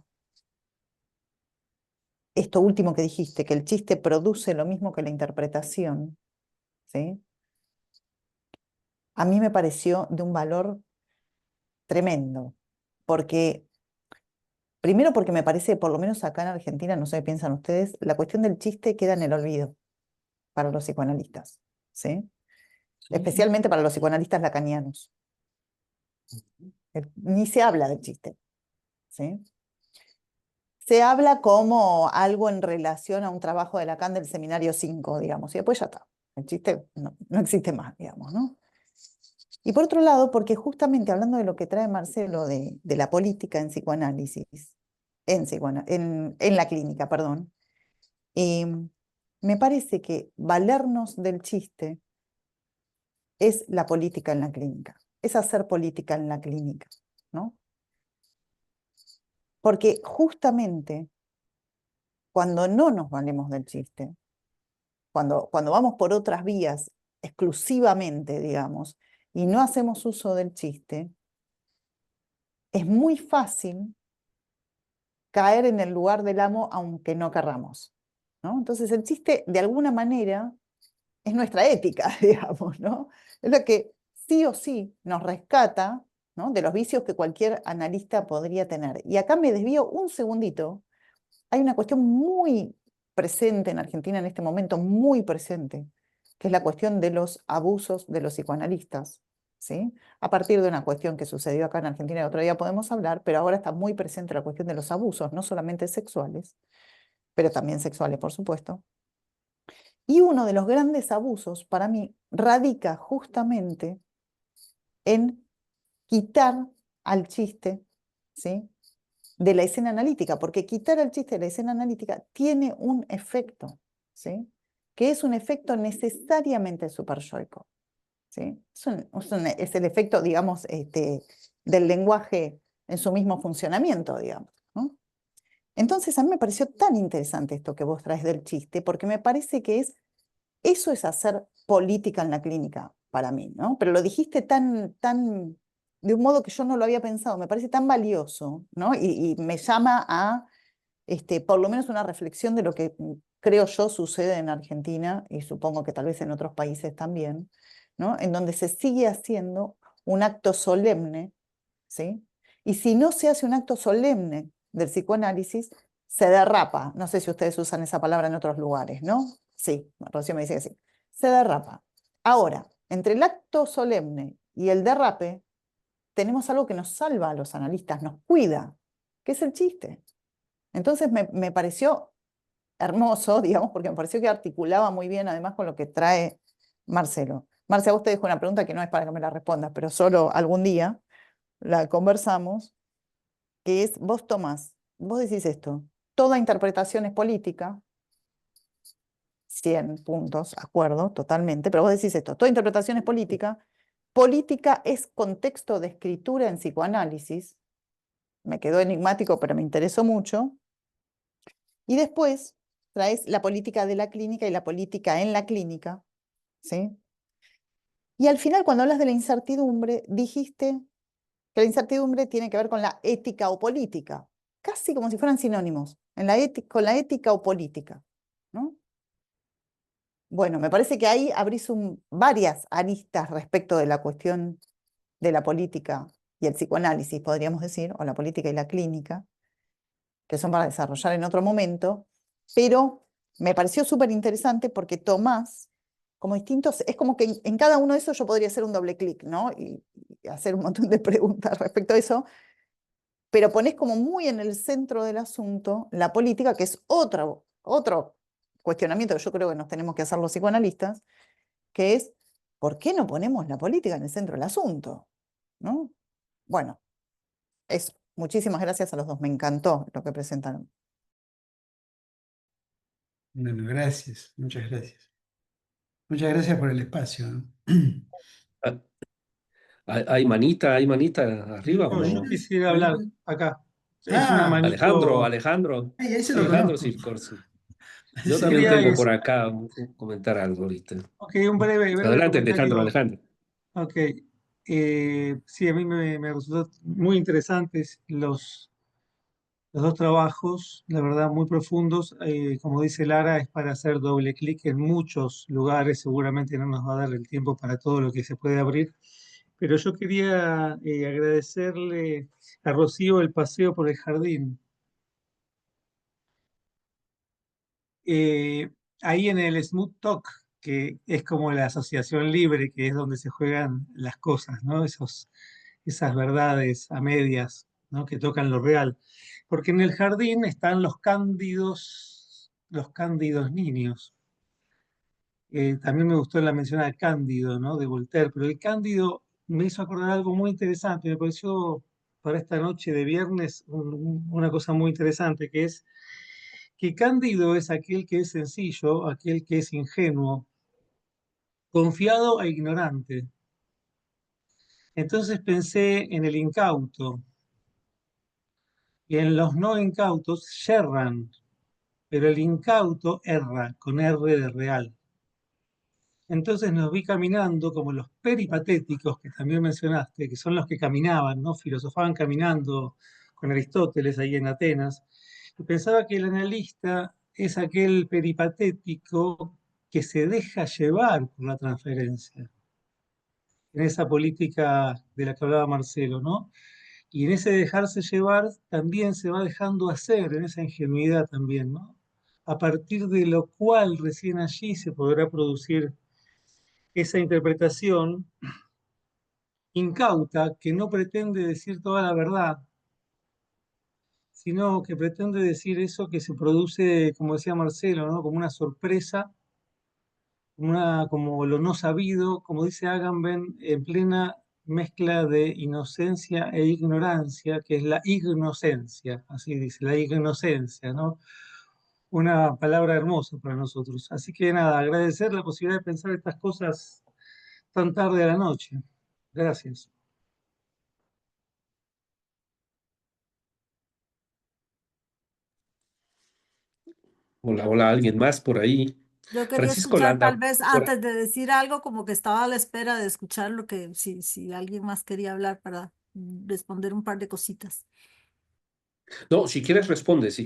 esto último que dijiste, que el chiste produce lo mismo que la interpretación, ¿sí? A mí me pareció de un valor tremendo, porque, primero porque me parece, por lo menos acá en Argentina, no sé qué piensan ustedes, la cuestión del chiste queda en el olvido para los psicoanalistas, ¿sí? Especialmente para los psicoanalistas lacanianos. Ni se habla del chiste, ¿sí? Se habla como algo en relación a un trabajo de Lacan del seminario 5, digamos, y después ya está. El chiste no existe más, digamos, ¿no? Y por otro lado, porque justamente hablando de lo que trae Marcelo de la política en psicoanálisis, en la clínica, perdón, me parece que valernos del chiste es la política en la clínica, es hacer política en la clínica, ¿no? Porque justamente cuando no nos valemos del chiste, cuando vamos por otras vías exclusivamente, digamos, y no hacemos uso del chiste, es muy fácil caer en el lugar del amo aunque no querramos, ¿no? Entonces el chiste, de alguna manera, es nuestra ética, digamos, ¿no? Es lo que sí o sí nos rescata, ¿no?, de los vicios que cualquier analista podría tener. Y acá me desvío un segundito. Hay una cuestión muy presente en Argentina en este momento, muy presente, que es la cuestión de los abusos de los psicoanalistas, ¿sí? A partir de una cuestión que sucedió acá en Argentina, el otro día podemos hablar, pero ahora está muy presente la cuestión de los abusos, no solamente sexuales, pero también sexuales, por supuesto. Y uno de los grandes abusos, para mí, radica justamente en quitar al chiste, ¿sí?, de la escena analítica, porque quitar al chiste de la escena analítica tiene un efecto, ¿sí?, que es un efecto necesariamente superyoico, ¿sí? Es el efecto, digamos, del lenguaje en su mismo funcionamiento, digamos, ¿no? Entonces, a mí me pareció tan interesante esto que vos traes del chiste, porque me parece que eso es hacer política en la clínica para mí, ¿no? Pero lo dijiste de un modo que yo no lo había pensado, me parece tan valioso, ¿no? Y me llama a, por lo menos una reflexión de lo que creo yo, sucede en Argentina y supongo que tal vez en otros países también, ¿no? En donde se sigue haciendo un acto solemne, ¿sí? Y si no se hace un acto solemne del psicoanálisis, se derrapa. No sé si ustedes usan esa palabra en otros lugares, ¿no? Sí, Rocío me dice que sí. Se derrapa. Ahora, entre el acto solemne y el derrape, tenemos algo que nos salva a los analistas, nos cuida, que es el chiste. Entonces me pareció hermoso, digamos, porque me pareció que articulaba muy bien además con lo que trae Marcelo. Marcia, vos te dejo una pregunta que no es para que me la respondas, pero solo algún día la conversamos, que es, vos tomás, vos decís esto, toda interpretación es política, 100 puntos, acuerdo, totalmente, pero vos decís esto, toda interpretación es política, política es contexto de escritura en psicoanálisis, me quedó enigmático, pero me interesó mucho, y después traes la política de la clínica y la política en la clínica, ¿sí? Y al final, cuando hablas de la incertidumbre, dijiste que la incertidumbre tiene que ver con la ética o política, casi como si fueran sinónimos, con la ética o política, ¿no? Bueno, me parece que ahí abrís varias aristas respecto de la cuestión de la política y el psicoanálisis, podríamos decir, o la política y la clínica, que son para desarrollar en otro momento, pero me pareció súper interesante porque tomás como distintos, es como que en cada uno de esos yo podría hacer un doble clic, ¿no? Y hacer un montón de preguntas respecto a eso, pero ponés como muy en el centro del asunto la política, que es otro cuestionamiento que yo creo que nos tenemos que hacer los psicoanalistas, que es, ¿por qué no ponemos la política en el centro del asunto? ¿No? Bueno, eso. Muchísimas gracias a los dos, me encantó lo que presentaron. Bueno, gracias, muchas gracias. Muchas gracias por el espacio, ¿no? Ah, hay manita arriba o No, yo no? quisiera hablar acá. Es una Ah, manito. ay, ese lo Alejandro conozco. Sircorsi. Yo Sí, también Quería tengo eso. por acá comentar algo ahorita. Ok, un breve Adelante, Alejandro, comentario. Alejandro. Ok. Sí, a mí me resultó muy interesantes los dos trabajos, la verdad, muy profundos. Como dice Lara, es para hacer doble clic en muchos lugares. Seguramente no nos va a dar el tiempo para todo lo que se puede abrir. Pero yo quería agradecerle a Rocío el paseo por el jardín. Eh, Ahí en el Smooth Talk, que es como la asociación libre, que es donde se juegan las cosas, ¿no? Esas verdades a medias, ¿no? Que tocan lo real. Porque en el jardín están los cándidos niños. También me gustó la mención al Cándido, ¿no? De Voltaire, pero el Cándido me hizo acordar algo muy interesante, me pareció para esta noche de viernes una cosa muy interesante, que es que Cándido es aquel que es sencillo, aquel que es ingenuo, confiado e ignorante. Entonces pensé en el incauto y en los no incautos yerran, pero el incauto erra con R de real. Entonces nos vi caminando como los peripatéticos que también mencionaste, que son los que caminaban, ¿no? Filosofaban caminando con Aristóteles ahí en Atenas. Y pensaba que el analista es aquel peripatético que se deja llevar por la transferencia, en esa política de la que hablaba Marcelo, ¿no? Y en ese dejarse llevar también se va dejando hacer, en esa ingenuidad también, ¿no? A partir de lo cual recién allí se podrá producir esa interpretación incauta que no pretende decir toda la verdad, sino que pretende decir eso que se produce, como decía Marcelo, ¿no? Como una sorpresa, como lo no sabido, como dice Agamben, en plena mezcla de inocencia e ignorancia, que es la ignocencia, así dice, la ignocencia, ¿no? Una palabra hermosa para nosotros. Así que nada, agradecer la posibilidad de pensar estas cosas tan tarde a la noche. Gracias. Hola, hola, alguien más por ahí. Yo quería Francisco escuchar, tal Landa, vez por antes de decir algo, como que estaba a la espera de escuchar lo si alguien más quería hablar para responder un par de cositas. No, si quieres responde, si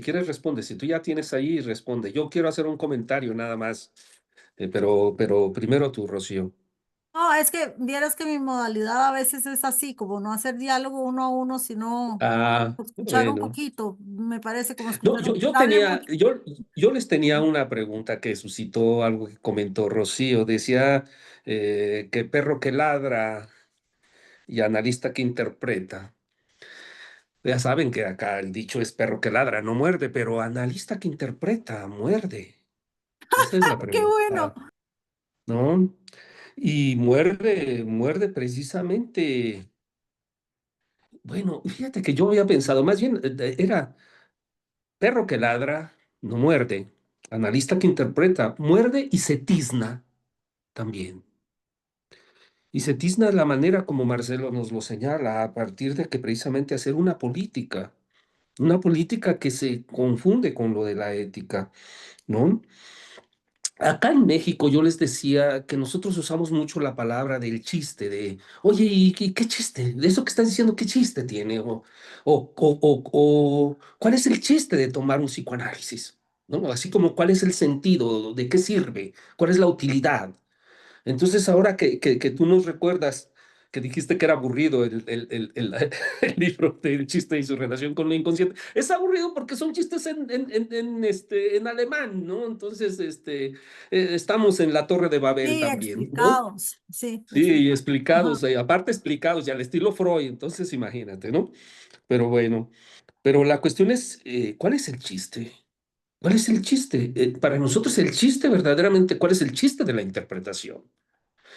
tú ya tienes ahí, responde. Yo quiero hacer un comentario nada más, pero primero tú, Rocío. No, es que vieras que mi modalidad a veces es así, como no hacer diálogo uno a uno, sino Ah, escuchar un bueno. poquito, me parece como No, escuchar, que hable mucho. yo les tenía una pregunta que suscitó algo que comentó Rocío. Decía que perro que ladra y analista que interpreta. Ya saben que acá el dicho es perro que ladra, no muerde, pero analista que interpreta, muerde. Esa es la ¡Qué bueno! pregunta, ¿no? Y muerde precisamente. Bueno, fíjate que yo había pensado, más bien era perro que ladra, no muerde. Analista que interpreta, muerde y se tizna también. Y se tizna la manera como Marcelo nos lo señala, a partir de que precisamente hacer una política que se confunde con lo de la ética, ¿no? Acá en México yo les decía que nosotros usamos mucho la palabra del chiste, de, oye, ¿y qué chiste? ¿De eso que estás diciendo, qué chiste tiene? O, ¿cuál es el chiste de tomar un psicoanálisis? ¿No? Así como, ¿cuál es el sentido? ¿De qué sirve? ¿Cuál es la utilidad? Entonces, ahora que tú nos recuerdas que dijiste que era aburrido el libro del chiste y su relación con lo inconsciente, es aburrido porque son chistes en alemán, ¿no? Entonces, estamos en la Torre de Babel Sí, también, ¿no? explicados, sí, Sí, explicados. explicados, Ajá. aparte explicados, y al estilo Freud, entonces imagínate, ¿no? Pero bueno, pero la cuestión es, ¿cuál es el chiste? ¿Cuál es el chiste? Para nosotros el chiste verdaderamente, ¿cuál es el chiste de la interpretación?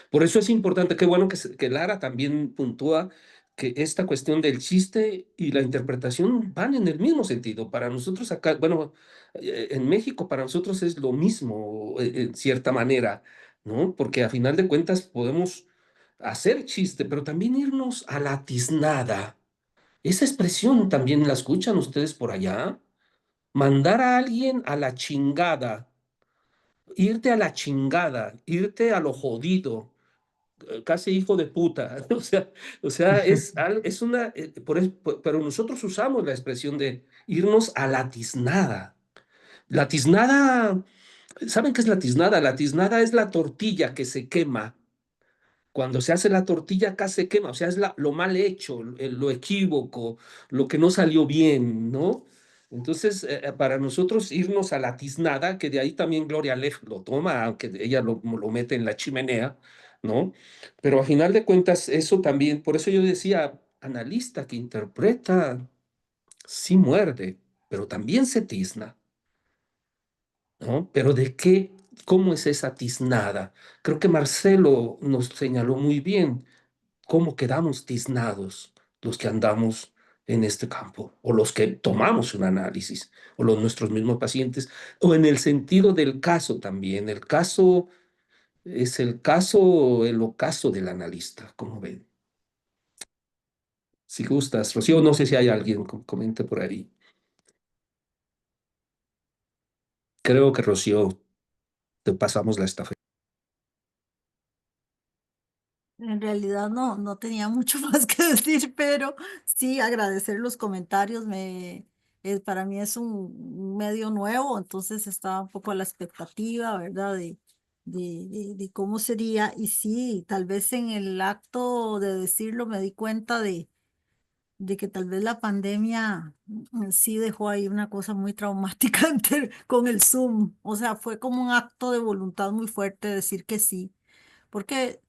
Por eso es importante, qué bueno que Lara también puntúa que esta cuestión del chiste y la interpretación van en el mismo sentido. Para nosotros acá, bueno, en México para nosotros es lo mismo, en cierta manera, ¿no? Porque a final de cuentas podemos hacer chiste, pero también irnos a la tiznada. Esa expresión también la escuchan ustedes por allá. Mandar a alguien a la chingada, irte a la chingada, irte a lo jodido, casi hijo de puta. O sea, es una, pero nosotros usamos la expresión de irnos a la tiznada. La tiznada, ¿saben qué es la tiznada? La tiznada es la tortilla que se quema. Cuando se hace la tortilla acá se quema, o sea, es lo mal hecho, lo equívoco, lo que no salió bien, ¿no? Entonces, para nosotros irnos a la tiznada, que de ahí también Gloria Leff lo toma, aunque ella lo mete en la chimenea, ¿no? Pero a final de cuentas, eso también, por eso yo decía, analista que interpreta, sí muerde, pero también se tizna, ¿no? Pero ¿de qué? ¿Cómo es esa tiznada? Creo que Marcelo nos señaló muy bien cómo quedamos tiznados los que andamos en este campo, o los que tomamos un análisis, o nuestros mismos pacientes, o en el sentido del caso también. El caso es el caso, el ocaso del analista, como ven. Si gustas, Rocío, no sé si hay alguien que comente por ahí. Creo que Rocío, te pasamos la estafeta. En realidad no tenía mucho más que decir, pero sí agradecer los comentarios. Para mí es un medio nuevo, entonces estaba un poco a la expectativa, ¿verdad? De cómo sería. Y sí, tal vez en el acto de decirlo me di cuenta de que tal vez la pandemia sí dejó ahí una cosa muy traumática con el Zoom. O sea, fue como un acto de voluntad muy fuerte decir que sí. Porque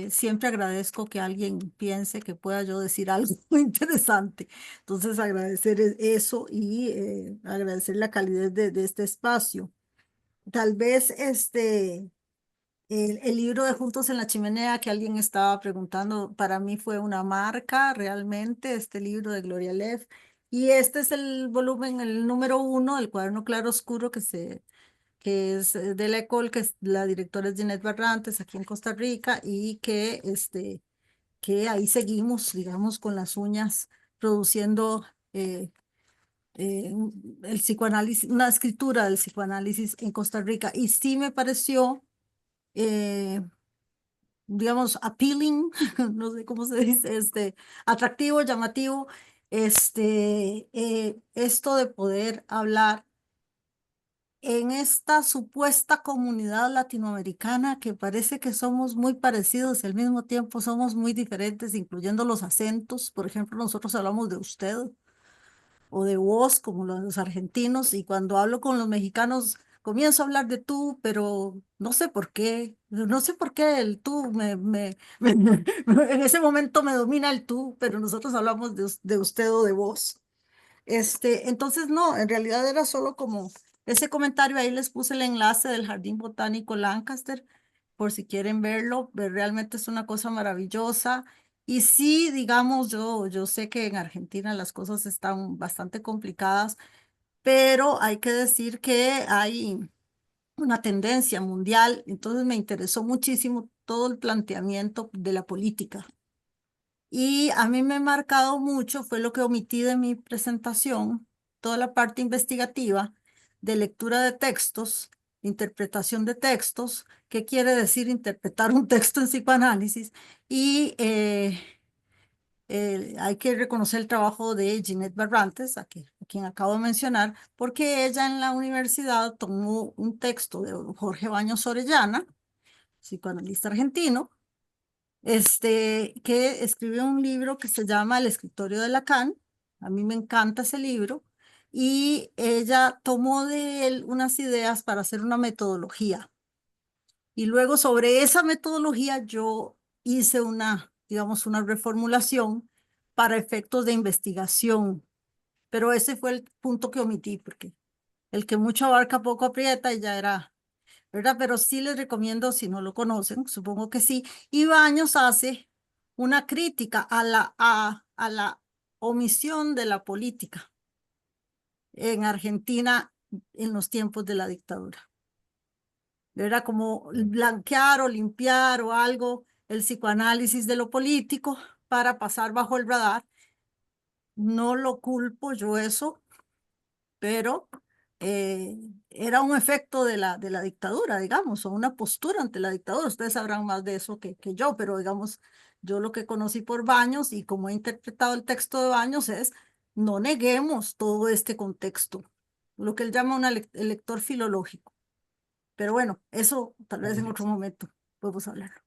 siempre agradezco que alguien piense que pueda yo decir algo muy interesante. Entonces, agradecer eso y agradecer la calidez de este espacio. Tal vez el libro de Juntos en la Chimenea que alguien estaba preguntando, para mí fue una marca realmente, este libro de Gloria Leff. Y este es el volumen, el número 1, el cuaderno claro oscuro que es de la ECOL, que la directora es Ginette Barrantes aquí en Costa Rica y que ahí seguimos, digamos, con las uñas produciendo el psicoanálisis, una escritura del psicoanálisis en Costa Rica. Y sí me pareció, eh, digamos, appealing, no sé cómo se dice, atractivo, llamativo, esto de poder hablar en esta supuesta comunidad latinoamericana que parece que somos muy parecidos y al mismo tiempo somos muy diferentes, incluyendo los acentos. Por ejemplo, nosotros hablamos de usted o de vos, como los argentinos, y cuando hablo con los mexicanos comienzo a hablar de tú, pero no sé por qué, no sé por qué el tú en ese momento me domina el tú, pero nosotros hablamos de usted o de vos. Entonces, no, en realidad era solo como ese comentario. Ahí les puse el enlace del Jardín Botánico Lancaster, por si quieren verlo. Realmente es una cosa maravillosa. Y sí, digamos, yo sé que en Argentina las cosas están bastante complicadas, pero hay que decir que hay una tendencia mundial. Entonces me interesó muchísimo todo el planteamiento de la política. Y a mí me ha marcado mucho, fue lo que omití de mi presentación, toda la parte investigativa de lectura de textos, interpretación de textos, qué quiere decir interpretar un texto en psicoanálisis. Y hay que reconocer el trabajo de Ginette Barrantes, a quien acabo de mencionar, porque ella en la universidad tomó un texto de Jorge Baños Orellana, psicoanalista argentino, que escribió un libro que se llama El escritorio de Lacan. A mí me encanta ese libro. Y ella tomó de él unas ideas para hacer una metodología. Y luego sobre esa metodología yo hice digamos, una reformulación para efectos de investigación. Pero ese fue el punto que omití, porque el que mucho abarca poco aprieta y ya era, ¿verdad? Pero sí les recomiendo, si no lo conocen, supongo que sí. Y Baños hace una crítica a la omisión de la política en Argentina en los tiempos de la dictadura. ¿Verdad? Como blanquear o limpiar o algo el psicoanálisis de lo político para pasar bajo el radar. No lo culpo yo eso, pero era un efecto de la dictadura, digamos, o una postura ante la dictadura. Ustedes sabrán más de eso que yo, pero digamos, yo lo que conocí por Baños y como he interpretado el texto de Baños es, no neguemos todo este contexto, lo que él llama el lector filológico. Pero bueno, eso tal vez en otro momento podemos hablarlo.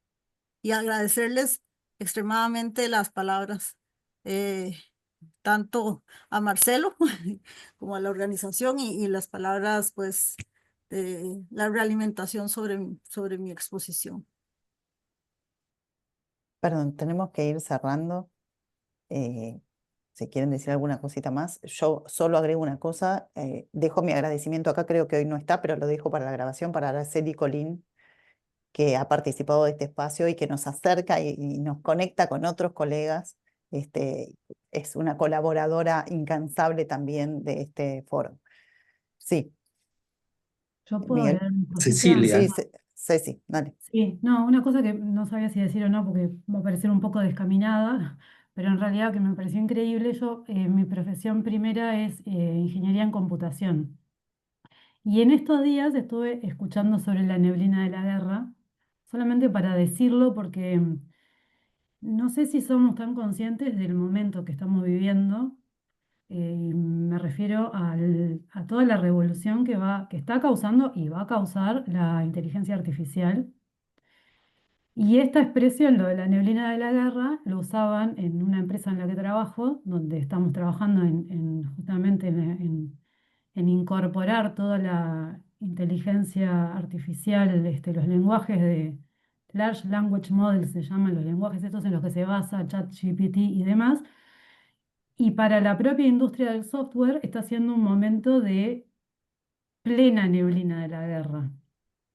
Y agradecerles extremadamente las palabras. eh, Tanto a Marcelo como a la organización y las palabras, pues, de la realimentación sobre mi exposición. Perdón, tenemos que ir cerrando. Si quieren decir alguna cosita más, yo solo agrego una cosa. Dejo mi agradecimiento acá, creo que hoy no está, pero lo dejo para la grabación para Araceli Colín, que ha participado de este espacio y que nos acerca y nos conecta con otros colegas. Es una colaboradora incansable también de este foro. Sí, Yo puedo Miguel. agregar una cosita. Cecilia. Sí, Ceci, dale. Sí, no, una cosa que no sabía si decir o no, porque va a parecer un poco descaminada, pero en realidad que me pareció increíble. Mi profesión primera es ingeniería en computación. Y en estos días estuve escuchando sobre la neblina de la guerra, solamente para decirlo, porque no sé si somos tan conscientes del momento que estamos viviendo. Y me refiero a toda la revolución que está causando y va a causar la inteligencia artificial. Y esta expresión, lo de la neblina de la guerra, lo usaban en una empresa en la que trabajo, donde estamos trabajando justamente en incorporar toda la inteligencia artificial, los lenguajes de Large Language Models, se llaman los lenguajes estos en los que se basa ChatGPT y demás. Y para la propia industria del software está siendo un momento de plena neblina de la guerra,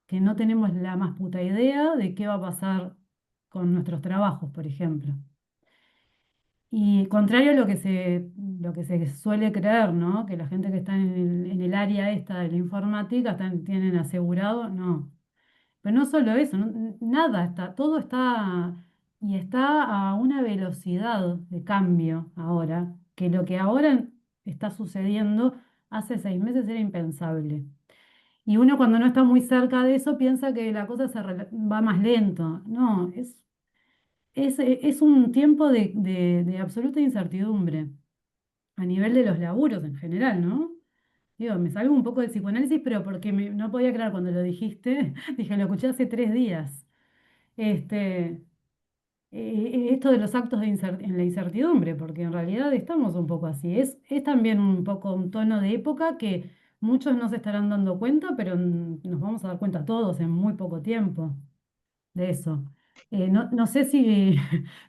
que no tenemos la más puta idea de qué va a pasar con nuestros trabajos, por ejemplo. Y contrario a lo que se suele creer, ¿no? Que la gente que está en el área esta de la informática tienen asegurado, no. Pero no solo eso, nada está, todo está y está a una velocidad de cambio ahora, que lo que ahora está sucediendo hace 6 meses era impensable. Y uno cuando no está muy cerca de eso piensa que la cosa va más lento. No, es un tiempo de absoluta incertidumbre. a nivel de los laburos en general, ¿no? Digo, me salgo un poco del psicoanálisis, pero porque no podía creer cuando lo dijiste, dije, lo escuché hace 3 días. Este, esto de los actos en la incertidumbre, porque en realidad estamos un poco así. Es también un poco un tono de época que muchos no se estarán dando cuenta, pero nos vamos a dar cuenta todos en muy poco tiempo de eso. No sé si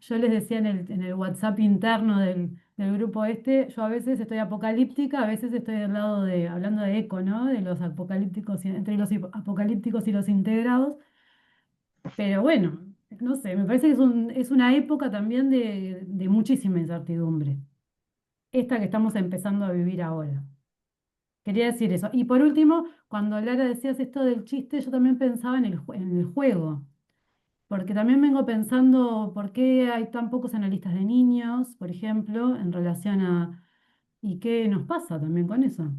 yo les decía en el WhatsApp interno del grupo este, yo a veces estoy apocalíptica, a veces estoy del lado hablando de eco, ¿no? De los apocalípticos, entre los apocalípticos y los integrados. Pero bueno, no sé, me parece que es una época también de muchísima incertidumbre. Esta que estamos empezando a vivir ahora. Quería decir eso. Y por último, cuando Lara decías esto del chiste, yo también pensaba en el juego. Porque también vengo pensando por qué hay tan pocos analistas de niños, por ejemplo, en relación a... ¿Y qué nos pasa también con eso?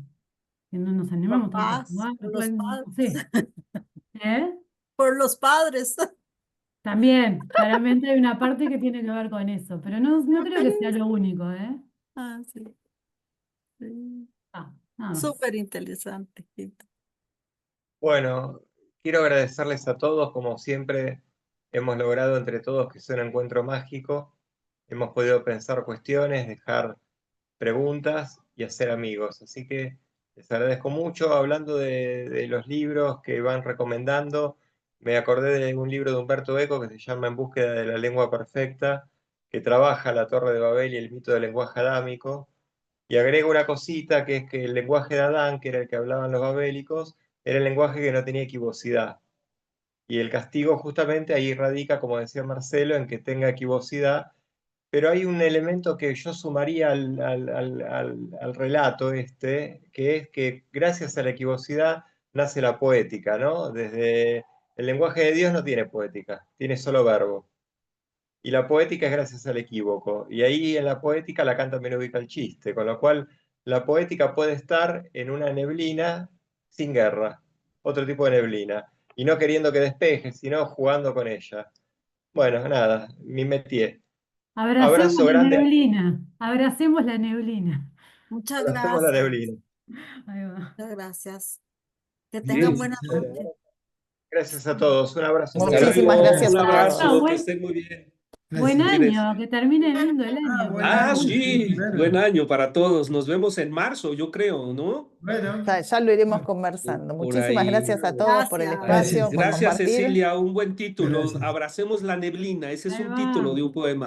Que no nos animamos tanto a Papás, jugar, por los no padres, sé. ¿Eh? por los padres. También, claramente hay una parte que tiene que ver con eso, pero no creo que sea lo único, ¿eh? Ah, sí, sí. Ah, nada más. Súper interesante. Bueno, quiero agradecerles a todos, como siempre hemos logrado entre todos que sea un encuentro mágico. Hemos podido pensar cuestiones, dejar preguntas y hacer amigos. Así que les agradezco mucho. Hablando de los libros que van recomendando, me acordé de un libro de Humberto Eco que se llama En búsqueda de la lengua perfecta, que trabaja la Torre de Babel y el mito del lenguaje adámico. Y agrego una cosita, que es que el lenguaje de Adán, que era el que hablaban los babélicos, era el lenguaje que no tenía equivocidad. Y el castigo justamente ahí radica, como decía Marcelo, en que tenga equivocidad. Pero hay un elemento que yo sumaría al relato este, que es que gracias a la equivocidad nace la poética, ¿no? Desde el lenguaje de Dios no tiene poética, tiene solo verbo. Y la poética es gracias al equívoco. Y ahí en la poética Lacan también ubica el chiste, con lo cual la poética puede estar en una neblina sin guerra, otro tipo de neblina, y no queriendo que despeje, sino jugando con ella. Bueno, nada, mi métier. Abracemos Abrazo la grande, neblina, abracemos la neblina. Muchas abracemos la gracias. neblina. Ahí va. Muchas gracias. Que tengan Bien, buena noche. Gracias a todos, un abrazo hasta muy grande. Muchísimas luego, gracias un a Chao, chao, abrazo, todos. que estén muy bien. buen Gracias. Cuídense. año, que termine lindo el Ah, año. buen Ah, año, sí, claro. buen año para todos. Nos vemos en marzo, yo creo, ¿no? Bueno, Ya lo iremos conversando. Por Muchísimas ahí. gracias a todos por el Gracias. espacio, por Gracias, compartir. Cecilia. Un buen título. gracias. Abracemos la neblina. Ese es Ahí un título va. de un poema.